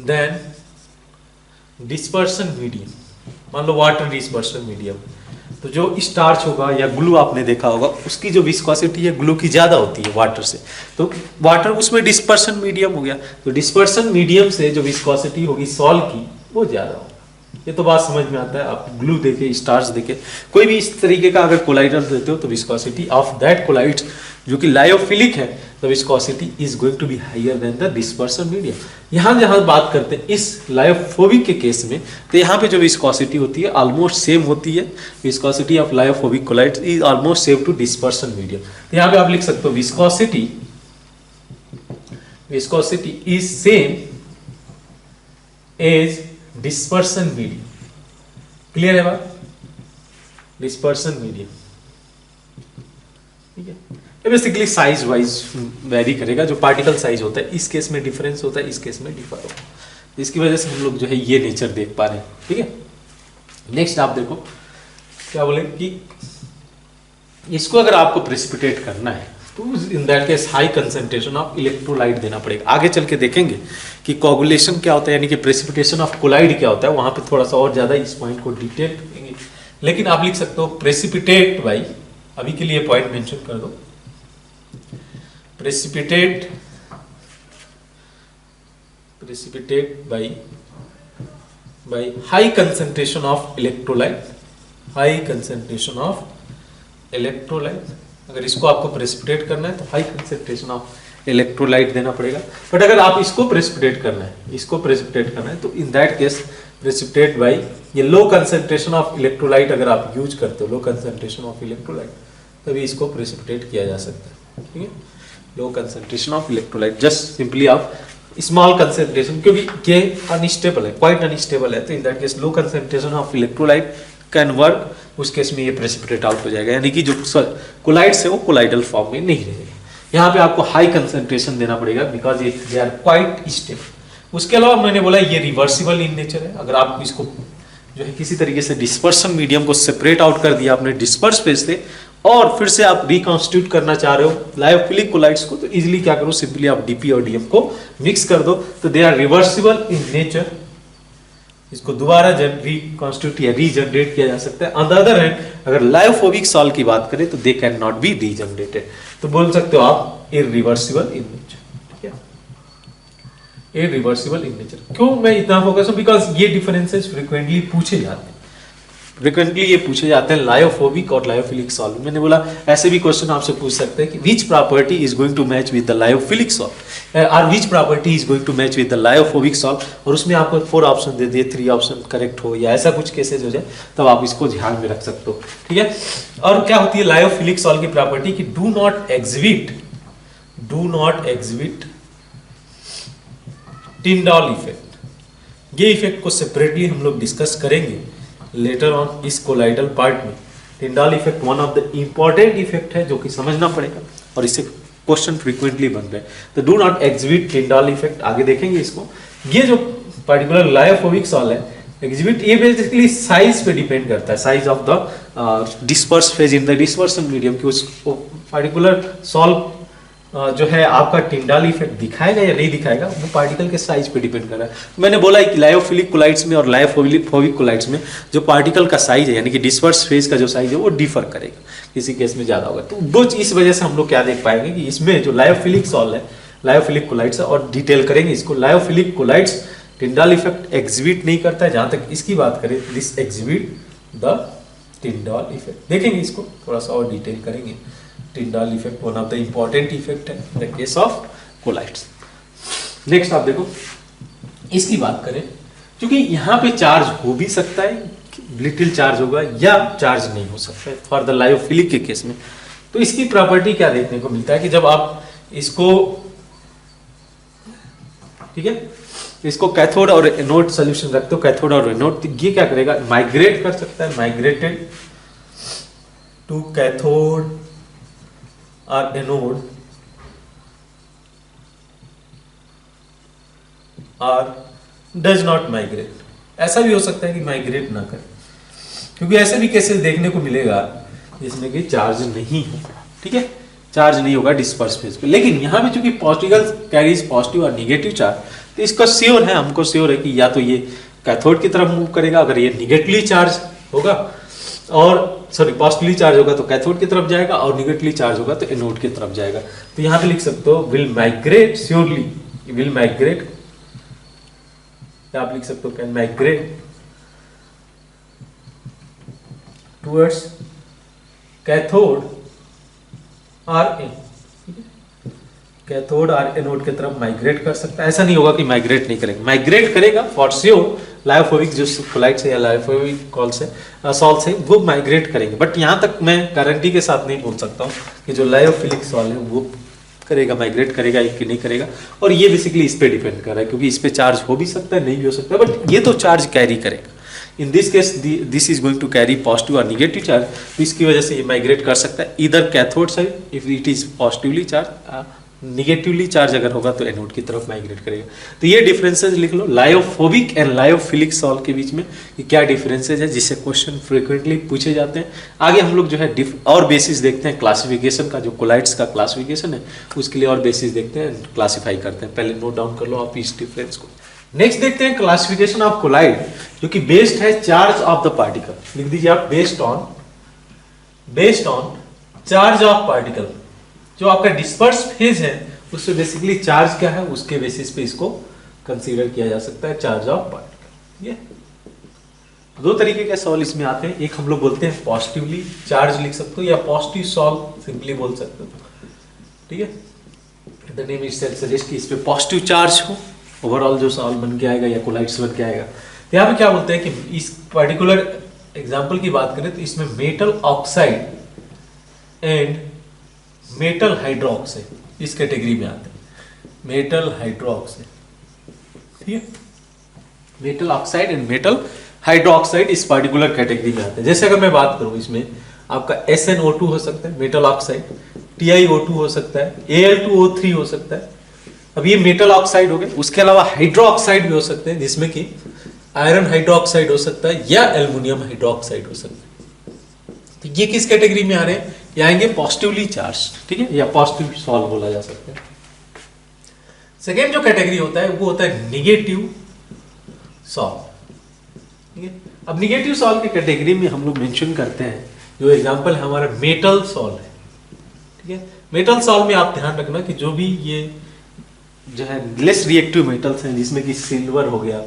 S1: than dispersion medium। मान लो वाटर डिस्पर्शन मीडियम, तो जो स्टार्च होगा या ग्लू आपने देखा होगा उसकी जो विस्कोसिटी है ग्लू की ज्यादा होती है वाटर से, तो वाटर उसमें डिस्पर्शन मीडियम हो गया, तो डिस्पर्शन मीडियम से जो विस्कोसिटी होगी सॉल्ट की वो ज्यादा होगा। ये तो बात समझ में आता है, आप ग्लू देखे स्टार्च देखे कोई भी इस तरीके का अगर कोलाइडल देते हो तो विस्कोसिटी ऑफ दैट कोलाइड जो कि लायोफिलिक है the viscosity is going to be higher than the dispersion medium. यहाँ जहाँ बात करते हैं इस लायोफोबिक के केस में तो यहाँ पे जो विस्कोसिटी होती है ऑलमोस्ट सेम होती है, viscosity of lyophobic colloids is almost same to dispersion medium. तो यहाँ पे आप लिख सकते हो viscosity is same as dispersion medium. Clear है बात, डिस्पर्सन मीडियम, ठीक है। ये बेसिकली साइज वाइज वेरी करेगा, जो पार्टिकल साइज होता है इस केस में डिफरेंस होता है, इस केस में डिफर होगा, इसकी वजह से हम लोग जो है ये नेचर देख पा रहे हैं, ठीक है। नेक्स्ट आप देखो क्या बोले कि इसको अगर आपको प्रेसिपिटेट करना है तो in that case high concentration of electrolyte देना पड़ेगा। आगे चल के देखेंगे कि कोगुलेशन क्या होता है, यानी कि प्रेसिपिटेशन ऑफ कोलाइड क्या होता है, वहां पे थोड़ा सा और ज्यादा इस पॉइंट को डिटेल करेंगे। लेकिन आप लिख सकते हो प्रेसिपिटेट बाई, अभी के लिए पॉइंट मेंशन कर दो, precipitate by high concentration of electrolyte, high concentration of electrolyte। अगर इसको आपको प्रेसिपिटेट करना है तो हाई कंसेंट्रेशन ऑफ इलेक्ट्रोलाइट देना पड़ेगा। बट अगर आप इसको प्रेसिपिटेट करना है, इसको प्रेसिपिटेट करना है तो in that case precipitate by ये लो कंसेंट्रेशन ऑफ इलेक्ट्रोलाइट अगर आप यूज करते हो, लो कंसेंट्रेशन ऑफ इलेक्ट्रोलाइट, तभी इसको प्रेसिपिटेट किया जा सकता है। ठीक है, low concentration of electrolyte, just simply आप स्मॉल कंसेंट्रेशन, क्योंकि ये अनस्टेबल है, क्वाइट अनस्टेबल है, तो in that case low concentration of electrolyte can work, उस केस में ये प्रेसिपिटेट आउट हो जाएगा, यानी कि जो कोलाइड्स है वो कोलाइडल फॉर्म में नहीं रहेगा। यहाँ पे आपको हाई कंसेंट्रेशन देना पड़ेगा because they are quite stable. उसके अलावा मैंने बोला ये रिवर्सिबल इन नेचर है। अगर आप इसको जो है किसी तरीके से डिस्पर्सन मीडियम को सेपरेट आउट कर दिया आपने डिस्पर्स फेज से, और फिर से आप रिकॉन्स्टिट्यूट करना चाह रहे हो लायोफिलिक कोलाइड्स को, तो इजीली क्या करो, सिंपली आप डीपी और डीएम को मिक्स कर दो, तो they are reversible in nature. इसको दोबारा रिकॉन्स्टिट्यूट या रीजनरेट किया जा सकता है। ऑन द अदर हैंड अगर लायोफोबिक सॉल्ट की बात करें तो they can not be regenerated, तो बोल सकते हो आप इरिवर्सिबल इन नेचर। ठीक है, इरिवर्सिबल इन नेचर। क्यों मैं इतना फोकस हूं, बिकॉज ये डिफरेंसेस फ्रीक्वेंटली पूछे जाते हैं, फ्रीक्वेंटली ये पूछे जाते हैं लायोफोबिक और लायोफिलिक सॉल्ट। मैंने बोला ऐसे भी क्वेश्चन आपसे पूछ सकते हैं कि which property is going to match with the lyophilic salt और which property is going to match with the lyophobic salt, और उसमें आपको 4 ऑप्शन दे दिए, 3 ऑप्शन करेक्ट हो या ऐसा कुछ केसेज हो जाए, तब आप इसको ध्यान में रख सकते हो। ठीक है, और क्या होती है लायोफिलिक सॉल्ट की प्रॉपर्टी कि do not exhibit Tyndall effect. ये इफेक्ट को सेपरेटली हम लोग डिस्कस करेंगे लेटर ऑन इस कोलाइडल पार्ट में। Tyndall effect one of the important effect है जो कि समझना पड़ेगा, और इससे क्वेश्चन फ्रीक्वेंटली बन रहे हैं। तो do not exhibit Tyndall effect, आगे देखेंगे इसको। ये जो पर्टिकुलर लायोफोबिक सॉल्ट है एग्जिबिट, ये बेसिकली साइज पे डिपेंड करता है, size of the disperse phase in the dispersion medium, कि उस पर्टिकुलर सॉल्ट जो है आपका टिंडॉल इफेक्ट दिखाएगा या नहीं दिखाएगा, वो पार्टिकल के साइज पे डिपेंड कर रहा है। मैंने बोला है कि लायोफिलिक कोलाइड्स में और लायोफोबिक कोलाइड्स में जो पार्टिकल का साइज है, यानी कि डिस्पर्स फेज का जो साइज है वो डिफर करेगा, किसी केस में ज्यादा होगा। तो वो इस वजह से हम लोग क्या देख पाएंगे कि इसमें जो लायोफिलिक सॉल्ट है, लायोफिलिक कोलाइड्स है, और डिटेल करेंगे इसको। Lyophilic colloids Tyndall effect exhibit नहीं करता है, जहां तक इसकी बात करें this exhibit the Tyndall effect. देखेंगे इसको थोड़ा सा और डिटेल करेंगे। Tyndall effect one of the important effect है in the case of colloids. Next आप देखो, इसकी बात करें, क्योंकि यहां पे चार्ज हो भी सकता है, लिटिल चार्ज होगा या चार्ज नहीं हो सकता है फॉर द लायोफिलिक के केस में। तो इसकी प्रॉपर्टी क्या देखने को मिलता है कि जब आप इसको, ठीक है, इसको कैथोड और एनोड सॉल्यूशन रखते हो, कैथोड और एनोड, तो ये क्या करेगा, माइग्रेट कर सकता है, माइग्रेटेड टू कैथोड और एनोड और डज नॉट माइग्रेट। ऐसा भी हो सकता है कि माइग्रेट ना करे, क्योंकि ऐसे भी केसेस देखने को मिलेगा जिसमें कि चार्ज नहीं होगा। ठीक है, चार्ज नहीं होगा डिस्पर्स फेज पे, लेकिन यहाँ पे चूंकि पार्टिकल कैरीज पॉजिटिव और निगेटिव चार्ज, तो इसका श्योर है, हमको श्योर है कि या तो ये कैथोड की तरफ मूव करेगा, अगर ये निगेटिवली चार्ज होगा, और सॉरी पॉजिटिवली चार्ज होगा तो कैथोड की तरफ जाएगा, और निगेटिवली चार्ज होगा तो एनोड की तरफ जाएगा। तो यहाँ पे लिख सकते हो will migrate, surely will migrate, आप लिख सकते हो कैन माइग्रेट टुवर्ड्स कैथोड और कैथोड और एनोड की तरफ माइग्रेट कर सकता है। ऐसा नहीं होगा कि माइग्रेट नहीं करेगा, माइग्रेट करेगा फॉर श्योर। लायोफोबिक जो कोलाइड्स है या लायोफोबिक कॉल्स है सॉल्ट्स है वो माइग्रेट करेंगे, बट यहाँ तक मैं गारंटी के साथ नहीं बोल सकता हूँ कि जो लायोफिलिक सॉल्ट है वो करेगा, माइग्रेट करेगा कि नहीं करेगा। और ये बेसिकली इस पे डिपेंड कर रहा है, क्योंकि इस पे चार्ज हो भी सकता है, नहीं भी हो सकता है, बट ये तो चार्ज कैरी करेगा। In this case this is going to carry positive और निगेटिव चार्ज, तो इसकी वजह से ये माइग्रेट कर सकता है इधर cathode side if it is positively charge negatively charge अगर होगा तो एनोड की तरफ माइग्रेट करेगा। तो ये डिफरेंसेस लिख लो लायोफोबिक एंड लायोफिलिक सॉल्ट के बीच में कि क्या डिफरेंसेस है, जिससे क्वेश्चन फ्रीक्वेंटली पूछे जाते हैं। आगे हम लोग जो है और बेसिस देखते हैं क्लासिफिकेशन का, जो कोलाइड्स का क्लासिफिकेशन है उसके लिए और बेसिस देखते हैं, क्लासीफाई करते हैं। पहले नोट डाउन कर लो आप इस डिफरेंस को। नेक्स्ट देखते हैं क्लासिफिकेशन ऑफ कोलाइड, जो कि बेस्ड है चार्ज ऑफ द पार्टिकल। लिख दीजिए आप based on charge of particle. जो आपका डिस्पर्स फेज है उससे बेसिकली चार्ज क्या है उसके बेसिस पे इसको कंसीडर किया जा सकता है चार्ज ऑफ पार्टिकल। ये दो तरीके के सॉल्व इसमें आते हैं, एक हम लोग बोलते हैं पॉजिटिवली चार्ज लिख सकते हो या पॉजिटिव सॉल्व सिंपली बोल सकते हो, ठीक है। द नेम इटसेल्फ सजेस्ट कि इस पे पॉजिटिव चार्ज हो, ओवरऑल जो सॉल्व बन के आएगा या कोलाइड्स बन के आएगा। यहाँ पे क्या बोलते हैं कि इस पर्टिकुलर एग्जांपल की बात करें तो इसमें metal oxide and metal hydroxide इस कैटेगरी में आते हैं। मेटल हाइड्रोक्साइड, ठीक है, metal oxide and metal hydroxide इस पर्टिकुलर कैटेगरी में आते हैं। जैसे अगर मैं बात करूं इसमें आपका SnO2 हो सकता है मेटल ऑक्साइड, TiO2 हो सकता है, Al2O3 हो सकता है। अब ये मेटल ऑक्साइड हो गए, उसके अलावा हाइड्रोक्साइड भी हो सकते हैं जिसमें कि आयरन हाइड्रोक्साइड हो सकता है या एल्युमिनियम हाइड्रोक्साइड हो सकता है। तो ये किस कैटेगरी में आ रहे हैं, ये आएंगे पॉजिटिवली चार्ज, ठीक है, या पॉजिटिव सॉल्व बोला जा सकता है। सेकेंड जो कैटेगरी होता है वो होता है निगेटिव सॉल्व, ठीक है। अब निगेटिव सॉल्व की कैटेगरी में हम लोग मेंशन करते हैं, जो एग्जांपल है हमारा मेटल सॉल्व है, ठीक है। मेटल सॉल्व में आप ध्यान रखना कि जो भी ये जो है लेस रिएक्टिव मेटल्स हैं, जिसमें कि सिल्वर हो गया,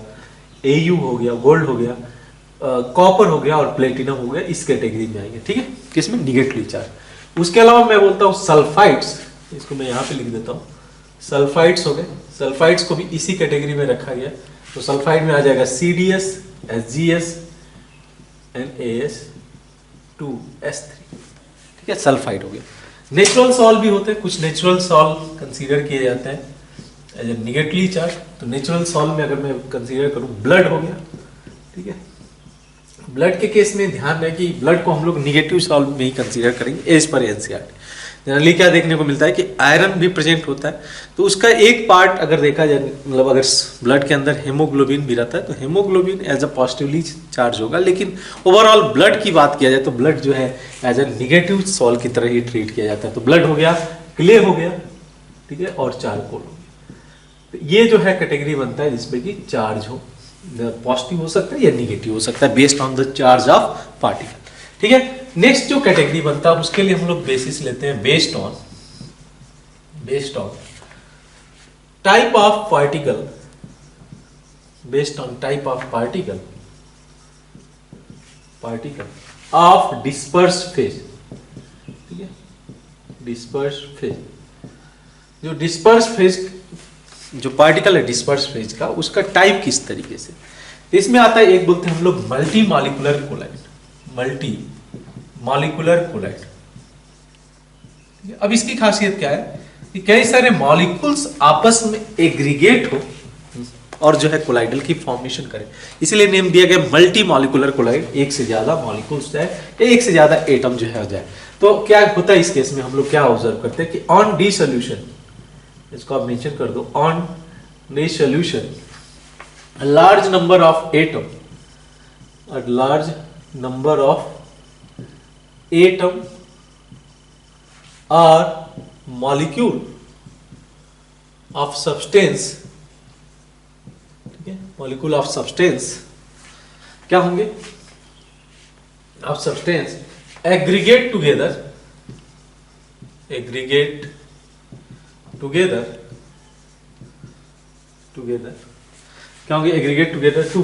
S1: Au हो गया, गोल्ड हो गया, कॉपर हो गया और प्लेटिनम हो गया, इस कैटेगरी में आएंगे, ठीक है, किसमें निगेटिवली चार्ज। उसके अलावा मैं बोलता हूँ सल्फाइड्स, इसको मैं यहाँ पे लिख देता हूँ, सल्फाइड्स हो गए, सल्फाइड्स को भी इसी कैटेगरी में रखा गया। तो सल्फाइड में आ जाएगा CdS, SgS एंड AS2S3, ठीक है, सल्फाइड हो गया। नेचुरल सॉल्व भी होते हैं, कुछ नेचुरल सॉल्व कंसीडर किए जाते हैं एज ए निगेटिवली चार्ज। तो नेचुरल सॉल्व में अगर मैं कंसीडर करूं ब्लड हो गया, ठीक है। ब्लड के केस में ध्यान रहे कि ब्लड को हम लोग निगेटिव सॉल्व में ही कंसीडर करेंगे एज पर NCERT। जनरली क्या देखने को मिलता है कि आयरन भी प्रेजेंट होता है, तो उसका एक पार्ट अगर देखा जाए, मतलब अगर ब्लड के अंदर हेमोग्लोबिन भी रहता है तो haemoglobin as a positively charge होगा। लेकिन ओवरऑल ब्लड की बात किया जाए तो ब्लड जो है एज अ निगेटिव सॉल्व की तरह ही ट्रीट किया जाता है। तो ब्लड हो गया, क्ले हो गया, ठीक है, और चारकोल हो गया। तो ये जो है कैटेगरी बनता है जिसमें कि चार्ज हो, पॉजिटिव हो सकता है या निगेटिव हो सकता है based on the charge of particle, ठीक है। नेक्स्ट जो कैटेगरी बनता है उसके लिए हम लोग बेसिस लेते हैं based on type of particle, based on type of particle of disperse phase, ठीक है, डिस्पर्स फेज। जो डिस्पर्स फेज जो पार्टिकल है डिस्पर्स फेज का, उसका टाइप किस तरीके से, इसमें आता है एक बोलते हैं हम लोग multi molecular colloid, multi molecular colloid. अब इसकी खासियत क्या है कि कई सारे मॉलिक्यूल्स आपस में एग्रीगेट हो और जो है कोलाइडल की फॉर्मेशन करे, इसलिए नेम दिया गया मल्टी मॉलिक्यूलर कोलाइड। एक से ज्यादा मॉलिक्यूल्स जाए, एक से ज्यादा एटम जो है हो जाए। तो क्या होता है इस केस में, हम लोग क्या ऑब्जर्व करते हैं कि ऑन डिसोल्यूशन, इसको आप मेंशन कर दो, on dissolution a large number of atom or molecule of substance, ठीक है, molecule of substance क्या होंगे, of substance aggregate together क्या होंगे, aggregate together to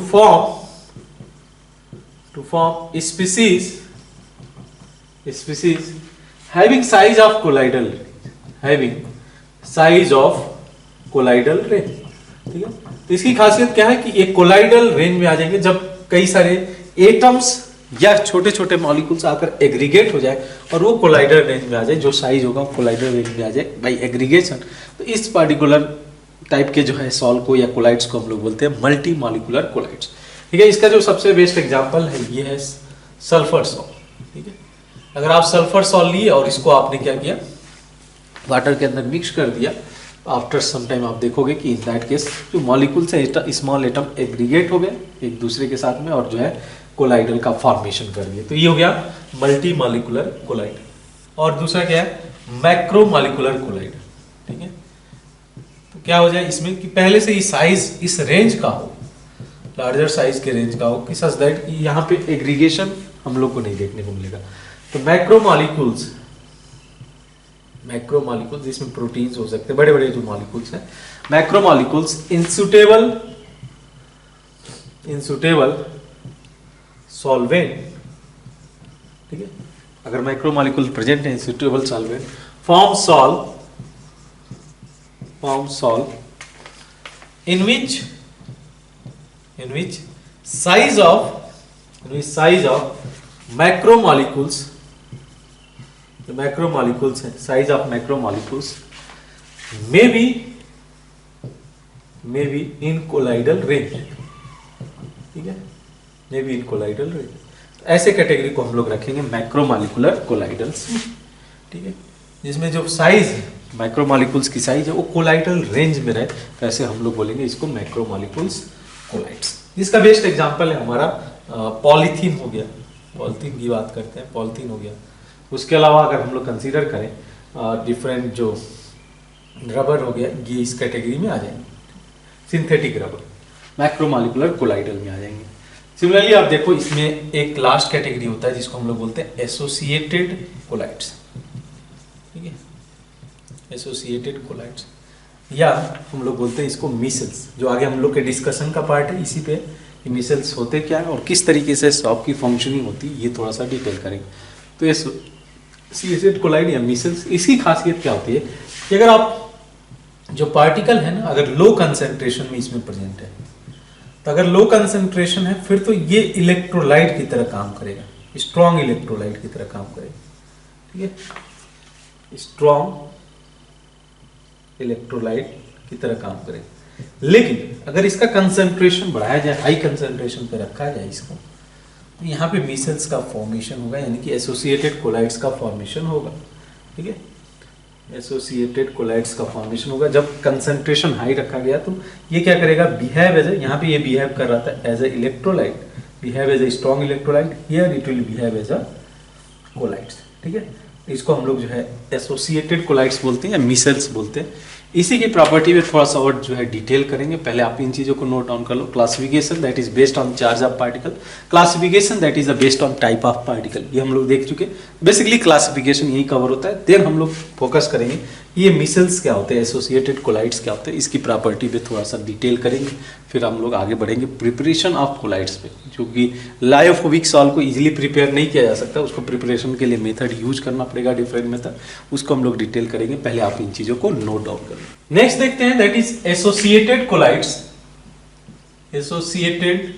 S1: form species having size of colloidal range, ठीक है। तो इसकी खासियत क्या है कि एक कोलाइडल रेंज में आ जाएंगे जब कई सारे एटम्स या छोटे छोटे मॉलिक्यूल्स आकर एग्रीगेट हो जाए और वो कोलाइडल रेंज में आ जाए, जो साइज होगा कोलाइडल रेंज में आ जाए बाय एग्रीगेशन। तो इस पर्टिकुलर टाइप के जो है सॉल्व को या कोलाइड्स को हम लोग बोलते हैं मल्टी मॉलिक्यूलर कोलाइड्स, ठीक है। इसका जो सबसे बेस्ट एग्जांपल है ये है सल्फर सॉल्ट, ठीक है। अगर आप सल्फर सॉल्ट लिए और इसको आपने क्या किया, वाटर के अंदर मिक्स कर दिया, आफ्टर सम टाइम आप देखोगे कि इन दैट केस जो मॉलिक्यूल्स है स्मॉल एटम एग्रीगेट हो गए एक दूसरे के साथ में और जो है कोलाइडल का फॉर्मेशन कर दिया। तो ये हो गया मल्टी मॉलिकुलर कोलाइड। और दूसरा क्या है, मैक्रो मॉलिकुलर कोलाइड। ठीक है, तो क्या हो जाए इसमें कि पहले से ही साइज इस रेंज का हो, लार्जर साइज के रेंज का हो कि सच दैट कि यहाँ पे एग्रीगेशन हम लोग को नहीं देखने को मिलेगा। तो मैक्रो मॉलिक्यूल्स जिसमें प्रोटीन्स हो सकते हैं, बड़े बड़े जो मॉलिक्यूल्स हैं, मैक्रो मॉलिक्यूल्स इनसुटेबल सॉल्वेंट। ठीक है, अगर मैक्रो मॉलिक्यूल प्रेजेंट है in suitable solvent form solve in which size of macromolecules, the macromolecules है, size of macromolecules may be in colloidal range। ठीक है, may be in colloidal range। ऐसे कैटेगरी को हम लोग रखेंगे मैक्रोमॉलिकुलर कोलाइडल्स। ठीक है, जिसमें जो साइज है माइक्रोमॉलिक्यूल्स की साइज है वो कोलाइडल रेंज में रहे, तो ऐसे हम लोग बोलेंगे इसको मैक्रोमॉलिक्यूल्स कोलाइड्स। इसका बेस्ट एग्जांपल है हमारा पॉलीथीन हो गया, पॉलीथीन की बात करते हैं, पॉलीथीन हो गया। उसके अलावा अगर हम लोग कंसीडर करें डिफरेंट जो रबर हो गया, ये इस कैटेगरी में आ जाएंगे, सिंथेटिक रबर मैक्रोमॉलिकुलर कोलाइडल में आ जाएंगे। सिमिलरली आप देखो इसमें एक लास्ट कैटेगरी होता है जिसको हम लोग बोलते हैं एसोसिएटेड कोलाइड्स। ठीक है, एसोसिएटेड कोलाइड्स, या हम लोग बोलते हैं इसको मिसल्स, जो आगे हम लोग के डिस्कशन का पार्ट है इसी पे कि मिसल्स होते क्या है और किस तरीके से सॉप की फंक्शनिंग होती है, ये थोड़ा सा डिटेल करेंगे। तो एसोसिएटेड कोलाइड या मिसल्स, इसकी खासियत क्या होती है कि अगर आप जो पार्टिकल है ना, अगर लो कंसेंट्रेशन में इसमें प्रेजेंट है, तो अगर लो कंसेंट्रेशन है फिर तो ये इलेक्ट्रोलाइट की तरह काम करेगा, स्ट्रॉन्ग इलेक्ट्रोलाइट की तरह काम करेगा। ठीक है, स्ट्रॉन्ग इलेक्ट्रोलाइट की तरह काम करेगा। लेकिन अगर इसका कंसंट्रेशन बढ़ाया जाए, हाई कंसंट्रेशन पे रखा जाए इसको, तो यहाँ पे मिसल्स का फॉर्मेशन होगा, यानी कि एसोसिएटेड कोलाइड्स का फॉर्मेशन होगा। ठीक है, एसोसिएटेड कोलाइड्स का फॉर्मेशन होगा। जब कंसंट्रेशन हाई रखा गया तो ये क्या करेगा, बिहेव एज ए, यहाँ पे ये बिहेव कर रहा था as a electrolyte, behave as a strong electrolyte, here it will behave as a colloids. ठीक है, इसको हम लोग जो है एसोसिएटेड कोलाइड्स बोलते हैं या मिसल्स बोलते हैं। इसी की प्रॉपर्टी में थोड़ा सा और जो है डिटेल करेंगे। पहले आप इन चीज़ों को नोट डाउन कर लो। Classification that is based on charge of particle, classification that is based on type of particle, ये हम लोग देख चुके। बेसिकली क्लासिफिकेशन यही कवर होता है। देन हम लोग फोकस करेंगे ये मिसल्स क्या होते हैं, एसोसिएटेड कोलाइड्स क्या होते हैं, इसकी प्रॉपर्टी पे थोड़ा सा डिटेल करेंगे। फिर हम लोग आगे बढ़ेंगे प्रिपरेशन ऑफ कोलाइड्स पे, जो कि लायोफोबिक सॉल्व को इजीली प्रिपेयर नहीं किया जा सकता, उसको प्रिपरेशन के लिए मेथड यूज करना पड़ेगा, डिफरेंट मेथड, उसको हम लोग डिटेल करेंगे। पहले आप इन चीज़ों को नोट डाउन करें। नेक्स्ट देखते हैं that is associated colloids. Associated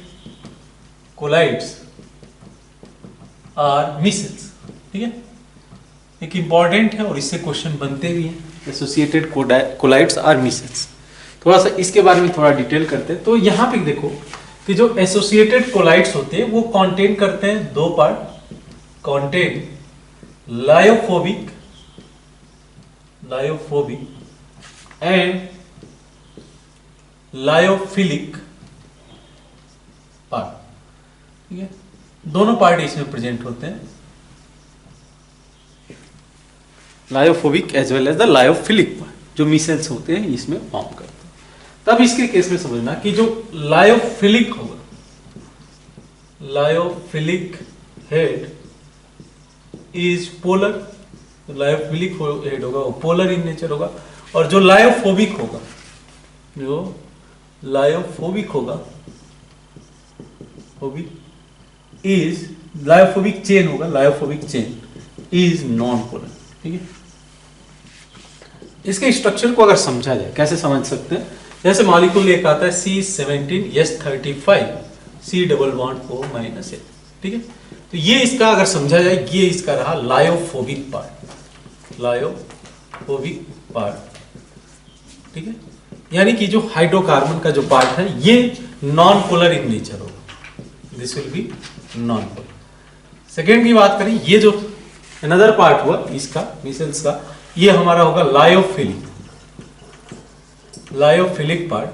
S1: colloids are micelles. ठीक है, एक इंपॉर्टेंट है और इससे क्वेश्चन बनते भी हैं। एसोसिएटेड कोलाइड्स आर मिसल्स, थोड़ा सा इसके बारे में थोड़ा डिटेल करते हैं। तो यहाँ पे देखो कि जो एसोसिएटेड कोलाइड्स होते हैं वो कंटेन करते हैं दो part, contain lyophobic and lyophilic part. ठीक है, दोनों पार्ट इसमें प्रेजेंट होते हैं, lyophobic as well as the lyophilic part, जो मिसल्स होते हैं इसमें फॉर्म करते हैं। तब इसके केस में समझना कि जो लायोफिलिक होगा, lyophilic head is polar, lyophilic head होगा वो पोलर इन नेचर होगा, और जो लायोफोबिक होगा, इज लायोफोबिक चेन होगा, lyophobic chain is non polar. ठीक है, इसके स्ट्रक्चर को अगर समझा जाए, कैसे समझ सकते हैं, जैसे मॉलिक्यूल एक आता है C17H35 C double bond O minus H। ठीक है, तो ये इसका अगर समझा जाए, ये इसका रहा लायोफोबिक पार्ट। ठीक है, यानी कि जो हाइड्रोकार्बन का जो पार्ट है ये नॉन पोलर इन नेचर होगा, this will be non polar. Second की बात करें, ये जो अनदर पार्ट हुआ इसका मिसल्स का, ये हमारा होगा लायोफिलिक पार्ट,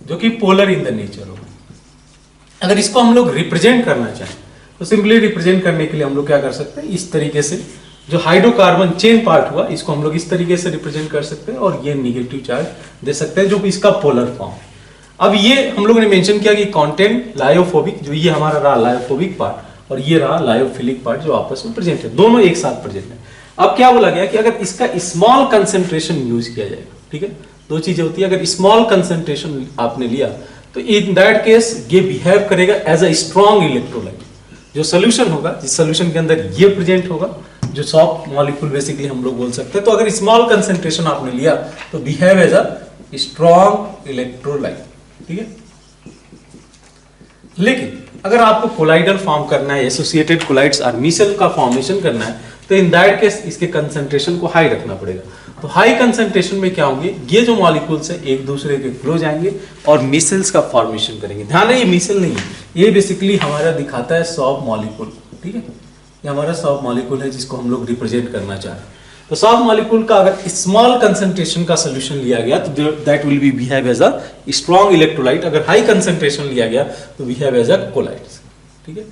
S1: जो कि पोलर इन द नेचर होगा। अगर इसको हम लोग रिप्रेजेंट करना चाहें तो सिंपली रिप्रेजेंट करने के लिए हम लोग क्या कर सकते हैं, इस तरीके से जो हाइड्रोकार्बन चेन पार्ट हुआ इसको हम लोग इस तरीके से रिप्रेजेंट कर सकते हैं और ये निगेटिव चार्ज दे सकते हैं, जो कि इसका पोलर फॉर्म है। अब ये हम लोग ने मेंशन किया कि कंटेंट लायोफोबिक, जो ये हमारा रहा लायोफोबिक पार्ट और ये रहा लायोफिलिक पार्ट जो आपस में प्रेजेंट है, दोनों एक साथ प्रेजेंट है। अब क्या बोला गया कि अगर इसका स्मॉल कंसेंट्रेशन यूज किया जाएगा, ठीक है, दो चीजें होती है, अगर स्मॉल कंसेंट्रेशन आपने लिया तो इन दैट केस ये बिहेव करेगा एज अ स्ट्रॉन्ग इलेक्ट्रोलाइट। जो सोल्यूशन होगा, जिस सोल्यूशन के अंदर ये प्रेजेंट होगा, जो सॉफ्ट मॉलिक्यूल बेसिकली हम लोग बोल सकते हैं, तो अगर स्मॉल कंसेंट्रेशन आपने लिया तो behave as a strong electrolyte, ठीक है। लेकिन अगर आपको कोलाइडल फॉर्म करना है, एसोसिएटेड कोलाइड्स और मिसेल का फॉर्मेशन करना है, तो इन दैट केस इसके कंसेंट्रेशन को हाई रखना पड़ेगा। तो हाई कंसेंट्रेशन में क्या होंगे, ये जो मॉलिक्यूल्स है एक दूसरे के क्लोज आएंगे और मिसेल्स का फॉर्मेशन करेंगे। ध्यान है, ये मिसेल नहीं है, ये बेसिकली हमारा दिखाता है सॉफ्ट मॉलिक्यूल, ठीक है, ये हमारा सॉफ्ट मॉलिक्यूल है जिसको हम लोग रिप्रेजेंट करना चाह रहे हैं। तो सॉफ्ट मॉलिक्यूल का अगर स्मॉल कंसेंट्रेशन का सोल्यूशन लिया गया तो that will be behave as a strong electrolyte. अगर हाई कंसेंट्रेशन लिया गया तो बिहेव एज अ कोलाइड्स, ठीक है,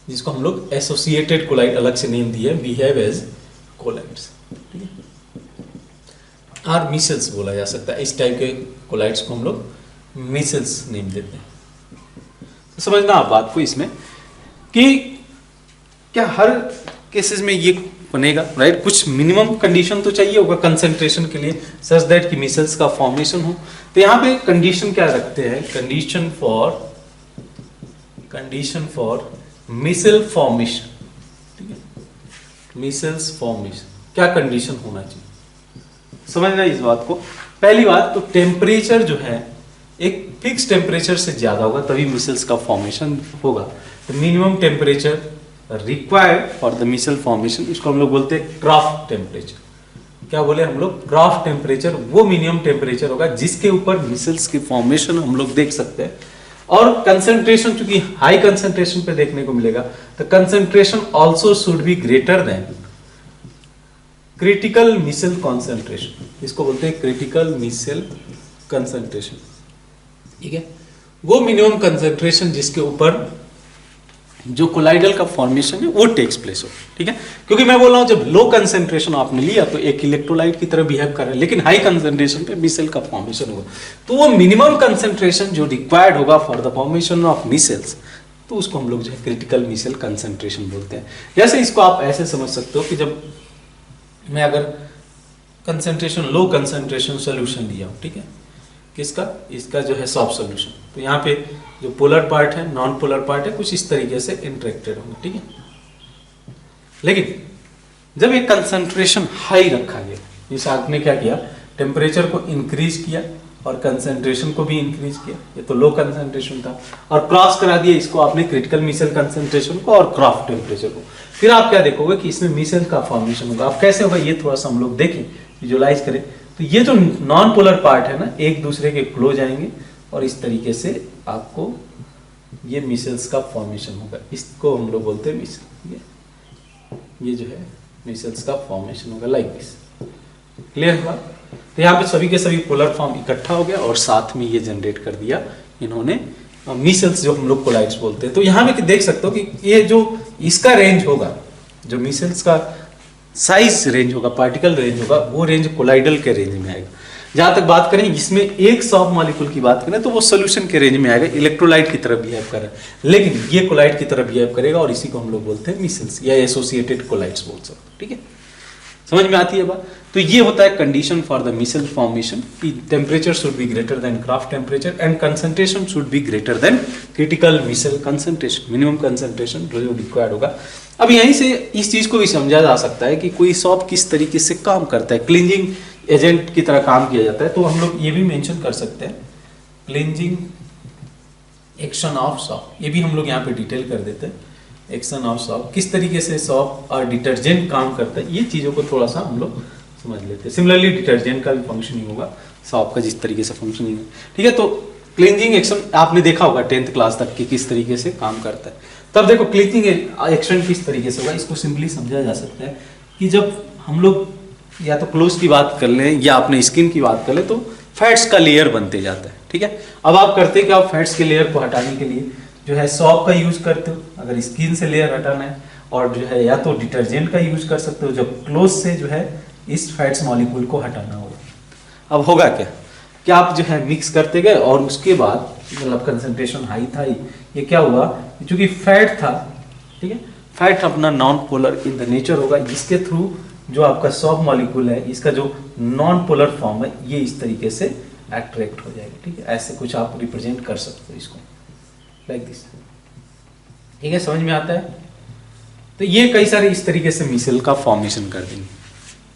S1: जिसको हम लोग एसोसिएटेड कोलाइड अलग से नेम दिया है, बिहेव एज कोलाइड्स, ठीक है, और मिसेल्स बोला जा सकता है। इस टाइप के कोलाइड्स को हम लोग मिसेल्स नेम देते हैं। तो समझना आप बात को इसमें कि क्या हर केसेस में ये बनेगा, राइट, कुछ मिनिमम कंडीशन तो चाहिए होगा कंसेंट्रेशन के लिए सच दैट कि मिसेल्स का फॉर्मेशन हो। तो यहाँ पे कंडीशन क्या रखते हैं, कंडीशन फॉर मिसेल फॉर्मेशन, ठीक है, मिसेल्स फॉर्मेशन क्या कंडीशन होना चाहिए, समझना इस बात को। पहली बात तो टेम्परेचर जो है एक फिक्स टेम्परेचर से ज्यादा होगा तभी मिसेल्स का फॉर्मेशन होगा। तो minimum temperature required for the micelle formation, इसको हम लोग बोलते हैं क्राफ्ट टेम्परेचर। क्या बोले हम लोग, क्राफ्ट टेम्परेचर वो मिनिमम टेम्परेचर होगा जिसके ऊपर मिसेल्स की फॉर्मेशन हम लोग देख सकते हैं। और कंसेंट्रेशन चूंकि हाई कंसेंट्रेशन पे देखने को मिलेगा तो concentration also should be greater than critical micelle concentration, इसको बोलते हैं क्रिटिकल मिसेल कंसेंट्रेशन, ठीक है, वो मिनिमम कंसेंट्रेशन जिसके ऊपर जो कोलाइडल का फॉर्मेशन है वो टेक्स प्लेस हो, ठीक है। क्योंकि मैं बोल रहा हूं जब लो कंसेंट्रेशन आपने लिया तो एक इलेक्ट्रोलाइट की तरह बिहेव कर रहा है, लेकिन हाई कंसेंट्रेशन पे मिसेल का फॉर्मेशन होगा, तो वो मिनिमम कंसेंट्रेशन जो रिक्वायर्ड होगा for the formation of micelles, तो उसको हम लोग जो है क्रिटिकल मिसेल कंसेंट्रेशन बोलते हैं। जैसे इसको आप ऐसे समझ सकते हो कि जब मैं अगर कंसेंट्रेशन लो कंसेंट्रेशन सोल्यूशन दिया हूं, ठीक है, किसका, इसका जो है सॉफ्ट सोल्यूशन, तो यहाँ पे जो पोलर पार्ट है, नॉन पोलर पार्ट है, कुछ इस तरीके से इंटरेक्टेड होंगे, ठीक है। लेकिन जब ये कंसेंट्रेशन हाई रखा गया, जैसे आपने क्या किया, टेम्परेचर को इंक्रीज किया और कंसेंट्रेशन को भी इंक्रीज किया, ये तो लो कंसेंट्रेशन था, और क्रॉस करा दिया इसको आपने क्रिटिकल मिसेल कंसेंट्रेशन को और क्राफ्ट टेम्परेचर को, फिर आप क्या देखोगे कि इसमें मिसेल का फॉर्मेशन होगा। अब कैसे होगा ये थोड़ा सा हम लोग देखें, विजुअलाइज करें। तो ये जो नॉन पोलर पार्ट है ना, एक दूसरे के क्लोज आएंगे और इस तरीके से आपको ये मिसेल्स का फॉर्मेशन होगा, इसको हम लोग बोलते हैं मिसेल, ये जो है मिसेल्स का फॉर्मेशन होगा लाइक दिस। क्लियर हुआ? तो यहाँ पे सभी के सभी पोलर फॉर्म इकट्ठा हो गया और साथ में ये जनरेट कर दिया इन्होंने मिसेल्स, जो हम लोग कोलाइड्स बोलते हैं। तो यहाँ पे देख सकते हो कि ये जो इसका रेंज होगा, जो मिसेल्स का साइज रेंज होगा, पार्टिकल रेंज होगा, वो रेंज कोलाइडल के रेंज में आएगा। जहां तक बात करें इसमें एक सॉफ्ट मॉलिक्यूल की बात करें तो वो सोल्यूशन के रेंज में आएगा, इलेक्ट्रोलाइट की तरह बिहेव कर रहा है, लेकिन ये कोलाइड की तरह बिहेव करेगा और इसी को हम लोग बोलते हैं मिसेल्स या एसोसिएटेड कोलाइड्स बोल सकते हैं, ठीक है। समझ में आती है बात? तो ये होता है condition for the micelle formation कि temperature should be greater than Krafft temperature and concentration should be greater than critical micelle concentration, minimum concentration जो रिक्वायर्ड होगा। अब यहीं से इस चीज को भी समझा जा सकता है कि कोई सॉफ्ट किस तरीके से काम करता है, क्लींजिंग एजेंट की तरह काम किया जाता है। तो हम लोग ये भी मेंशन कर सकते हैं क्लींजिंग एक्शन ऑफ सॉफ्ट, ये भी हम लोग यहाँ पे डिटेल कर देते हैं। एक्शन ऑफ सॉफ्ट किस तरीके से सॉफ्ट और डिटर्जेंट काम करता है, ये चीजों को थोड़ा सा हम लोग समझ लेते हैं। सिमिलरली डिटर्जेंट का भी फंक्शनिंग होगा, सॉफ्ट का जिस तरीके से फंक्शनिंग है, ठीक है। तो क्लींजिंग एक्शन आपने देखा होगा 10th क्लास तक कि किस तरीके से काम करता है। तब देखो क्लींजिंग एक्शन किस तरीके से होगा, इसको सिंपली समझा जा सकता है कि जब हम लोग या तो क्लोज की बात कर लें या अपने स्किन की बात कर लें, तो फैट्स का लेयर बनते जाता है। ठीक है, अब आप करते क्या, फैट्स के लेयर को हटाने के लिए जो है सॉप का यूज करते हो अगर स्किन से लेयर हटाना है, और जो है या तो डिटर्जेंट का यूज कर सकते हो जब क्लोज से जो है इस फैट्स मॉलिक्यूल को हटाना होगा। अब होगा क्या कि आप जो है मिक्स करते गए और उसके बाद मतलब कंसंट्रेशन हाई था, ये क्या हुआ, क्योंकि फैट था, ठीक है, फैट अपना non polar in the nature होगा, जिसके थ्रू जो आपका सॉप मॉलिक्यूल है इसका जो नॉन पोलर फॉर्म है ये इस तरीके से अट्रैक्ट हो जाएगा। ठीक है, ऐसे कुछ आप रिप्रेजेंट कर सकते हो इसको लाइक दिस। ठीक है, समझ में आता है? तो ये कई सारे इस तरीके से मिसल का फॉर्मेशन कर देंगे।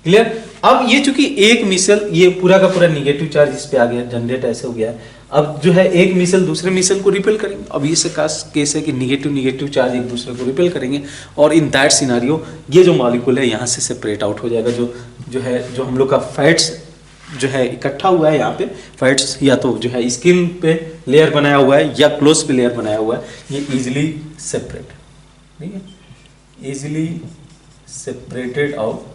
S1: क्लियर? अब ये चूंकि एक मिसल, ये पूरा का पूरा निगेटिव चार्ज इस पे आ गया, जनरेट ऐसे हो गया, अब जो है एक मिसल दूसरे मिसल को रिपेल करेंगे। अब ये केस है कि निगेटिव निगेटिव चार्ज एक दूसरे को रिपेल करेंगे, और इन दैट सिनारियो ये जो मॉलिक्यूल है यहाँ से सेपरेट आउट हो जाएगा। जो हम लोग का फैट्स जो है इकट्ठा हुआ है यहाँ पे, फैट्स या तो जो है स्किन पे लेयर बनाया हुआ है या क्लोज पे लेयर बनाया हुआ है, ये इजिली सेपरेट, ठीक है, इजिली सेपरेटेड आउट।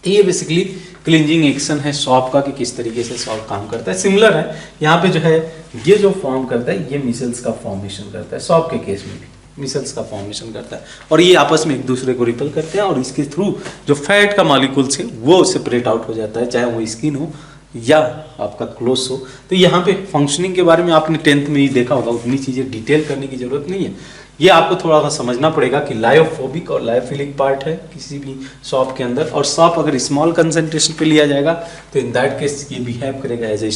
S1: ये बेसिकली क्लींजिंग एक्शन है सॉप का कि किस तरीके से सॉप काम करता है। सिमिलर है यहाँ पे जो है ये जो फॉर्म करता है ये मिसल्स का फॉर्मेशन करता है, सॉप के केस में भी मिसल्स का फॉर्मेशन करता है, और ये आपस में एक दूसरे को रिपेल करते हैं और इसके थ्रू जो फैट का मॉलिक्यूल्स है वो सेपरेट आउट हो जाता है, चाहे वो स्किन हो या आपका क्लोज हो। तो यहाँ पे फंक्शनिंग के बारे में आपने 10th में ही देखा होगा, उतनी चीज़ें डिटेल करने की जरूरत नहीं है। ये आपको थोड़ा सा समझना पड़ेगा कि लायोफोबिक और लायोफिलिक पार्ट है किसी भी सॉप के अंदर, और सॉप अगर स्मॉल कंसंट्रेशन पे लिया जाएगा तो इन दैट केस ये बिहेव करेगा एज ए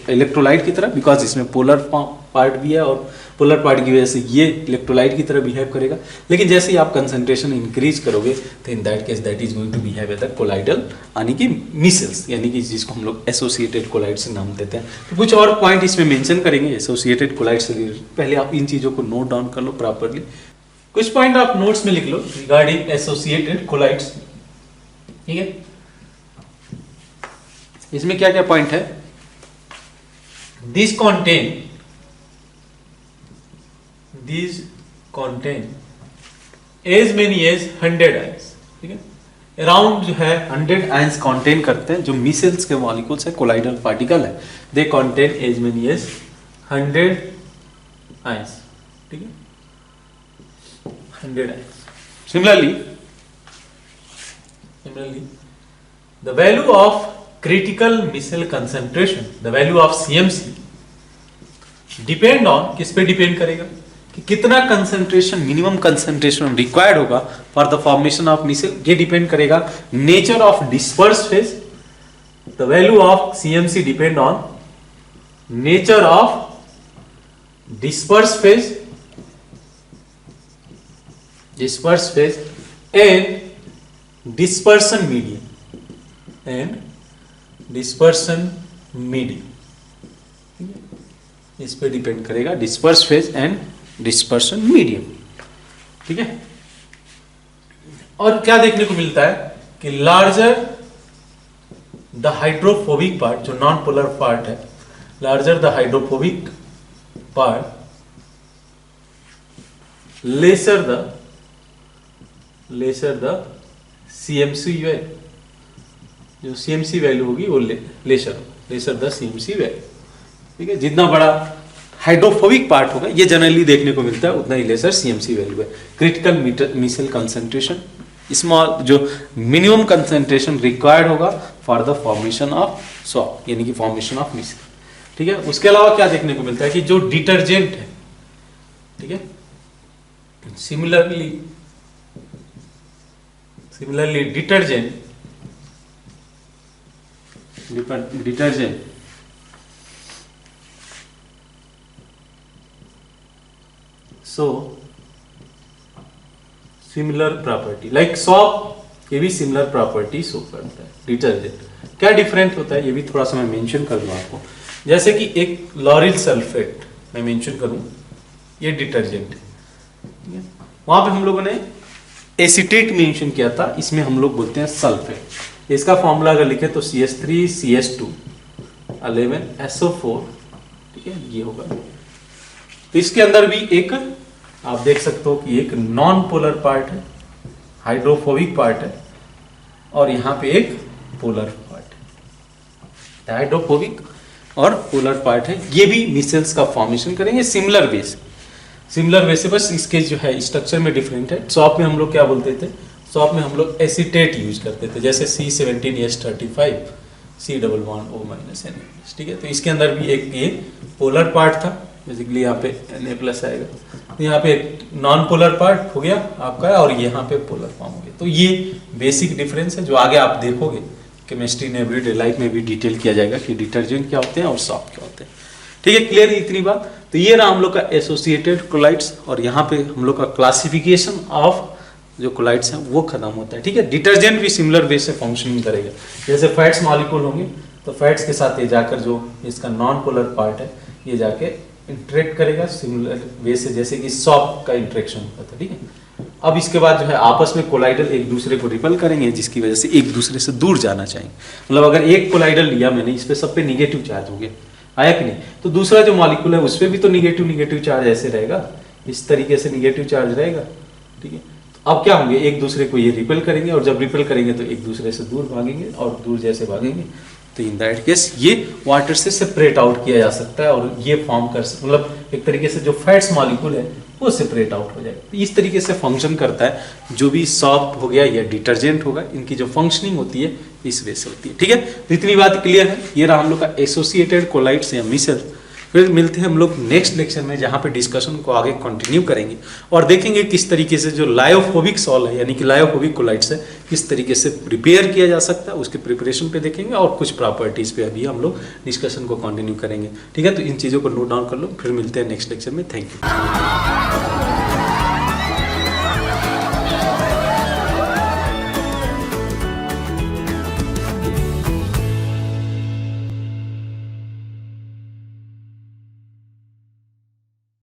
S1: इलेक्ट्रोलाइट की तरह, बिकॉज इसमें पोलर पार्ट भी है और पोलर पार्ट की वजह से ये इलेक्ट्रोलाइट की तरह बिहेव करेगा। लेकिन जैसे ही आप कंसंट्रेशन इंक्रीज करोगे तो in that case that is going to behave as a colloidal, यानी कि मिसल्स, यानी कि जिसको हम लोग एसोसिएटेड कोलाइड से नाम देते हैं। तो कुछ और पॉइंट इसमें मेंशन करेंगे एसोसिएटेड कोलाइड से, पहले आप इन चीज़ों को नोट डाउन कर लो प्रॉपरली। कुछ पॉइंट आप नोट्स में लिख लो रिगार्डिंग एसोसिएटेड कोलाइड्स, ठीक है। इसमें क्या क्या पॉइंट है, this contain as many as 100 ions, ठीक है, अराउंड जो है 100 आयंस कंटेन करते हैं। जो मिसल्स के मॉलिक्यूल्स है, कोलाइडल पार्टिकल है, they contain as many as 100 ions, ठीक है, 100 ions. Similarly the value of critical missile concentration, the value of CMC depend on, किस पे डिपेंड करेगा कि कितना कंसंट्रेशन, मिनिमम कंसंट्रेशन रिक्वायर्ड होगा for the formation of missile. ये डिपेंड करेगा nature of disperse phase. The value of CMC depend on nature of disperse phase and dispersion medium, इस पे डिपेंड करेगा disperse phase and dispersion medium, ठीक है। और क्या देखने को मिलता है कि लार्जर द हाइड्रोफोबिक पार्ट, जो नॉन पोलर पार्ट है, larger the hydrophobic part, lesser the CMC value, जो सीएमसी वैल्यू होगी वो लेसर द सीएमसी वैल्यू, ठीक है। जितना बड़ा हाइड्रोफोबिक पार्ट होगा, ये जनरली देखने को मिलता है, उतना ही लेसर सीएमसी वैल्यू है। क्रिटिकल मिसाइल कंसंट्रेशन स्मॉल, जो मिनिमम कंसंट्रेशन रिक्वायर्ड होगा for the formation of shop, यानी कि फॉर्मेशन ऑफ मिसाइल, ठीक है। उसके अलावा क्या देखने को मिलता है कि जो डिटर्जेंट है, ठीक है, similarly detergent so similar property like shop, ये भी सिमिलर प्रॉपर्टी शो करता है। डिटर्जेंट क्या डिफरेंट होता है ये भी थोड़ा सा मैं मेंशन कर दूं आपको। जैसे कि एक लॉरिल सल्फेट मैं मेंशन करूं, ये डिटर्जेंट है, ठीक है। वहां पे हम लोगों ने एसीटेट मेंशन किया था, इसमें हम लोग बोलते हैं सल्फेट। इसका फॉर्मूला अगर लिखे तो CH3 CH2 11 SO4, ठीक है, ये होगा। तो इसके अंदर भी एक आप देख सकते हो कि एक नॉन पोलर पार्ट है, हाइड्रोफोबिक पार्ट है, और यहाँ पे एक पोलर पार्ट है, हाइड्रोफोबिक और पोलर पार्ट है। ये भी मिसेल्स का फॉर्मेशन करेंगे सिमिलर वे से, बस इसके जो है स्ट्रक्चर में डिफरेंट है। सॉप में हम लोग क्या बोलते थे, सॉप में हम लोग एसीटेट यूज करते थे, जैसे C17H35 C11O-N, ठीक है। तो इसके अंदर भी एक ये पोलर पार्ट था, बेसिकली यहाँ पे Na+ आएगा, तो यहाँ पे नॉन पोलर पार्ट हो गया आपका, और यहाँ पे पोलर फॉर्म हो गया। तो ये बेसिक डिफरेंस है जो आगे आप देखोगे केमिस्ट्री में, एवरीडे लाइफ में भी डिटेल किया जाएगा कि डिटर्जेंट क्या होते हैं और सॉप क्या होते हैं। ठीक है, क्लियर है इतनी बात। तो ये रहा हम लोग का एसोसिएटेड कोलाइड्स, और यहाँ पे हम लोग का क्लासिफिकेशन ऑफ जो कोलाइड्स हैं वो खत्म होता है। ठीक है, डिटर्जेंट भी सिमिलर वे से फंक्शनिंग करेगा। जैसे फैट्स मॉलिक्यूल होंगे तो फैट्स के साथ ये जाकर जो इसका नॉन पोलर पार्ट है ये जाके इंटरेक्ट करेगा सिमिलर वे से, जैसे कि सॉप का इंटरेक्शन होता था। ठीक है, अब इसके बाद जो है आपस में कोलाइडल एक दूसरे को रिपल करेंगे, जिसकी वजह से एक दूसरे से दूर जाना चाहेंगे। मतलब अगर एक कोलाइडल लिया मैंने, इस पे सब पे निगेटिव चार्ज हो गया, आया कि नहीं, तो दूसरा जो मॉलिक्यूल है उस पर भी तो निगेटिव चार्ज ऐसे रहेगा, इस तरीके से निगेटिव चार्ज रहेगा। ठीक है, तो अब क्या होंगे, एक दूसरे को ये रिपेल करेंगे, और जब रिपेल करेंगे तो एक दूसरे से दूर भागेंगे, और दूर जैसे भागेंगे तो इन दैट केस ये वाटर से सेपरेट आउट किया जा सकता है, और ये फॉर्म कर मतलब एक तरीके से जो फैट्स मॉलिक्यूल है वो सेपरेट आउट हो जाएगा। तो इस तरीके से फंक्शन करता है जो भी सॉप हो गया या डिटर्जेंट होगा, इनकी जो फंक्शनिंग होती है इस वे से होती है। ठीक है, तो इतनी बात क्लियर है। ये रहा हम लोग का एसोसिएटेड कोलाइड्स या मिसेल। फिर मिलते हैं हम लोग नेक्स्ट लेक्चर में, जहाँ पे डिस्कशन को आगे कंटिन्यू करेंगे और देखेंगे किस तरीके से जो लायोफोबिक सॉल है यानी कि लायोफोबिक कोलाइड्स है किस तरीके से प्रिपेयर किया जा सकता है, उसके प्रिपरेशन पे देखेंगे, और कुछ प्रॉपर्टीज पे अभी हम लोग डिस्कशन को कंटिन्यू करेंगे। ठीक है, तो इन चीज़ों को नोट डाउन कर लो, फिर मिलते हैं नेक्स्ट लेक्चर में। Thank you.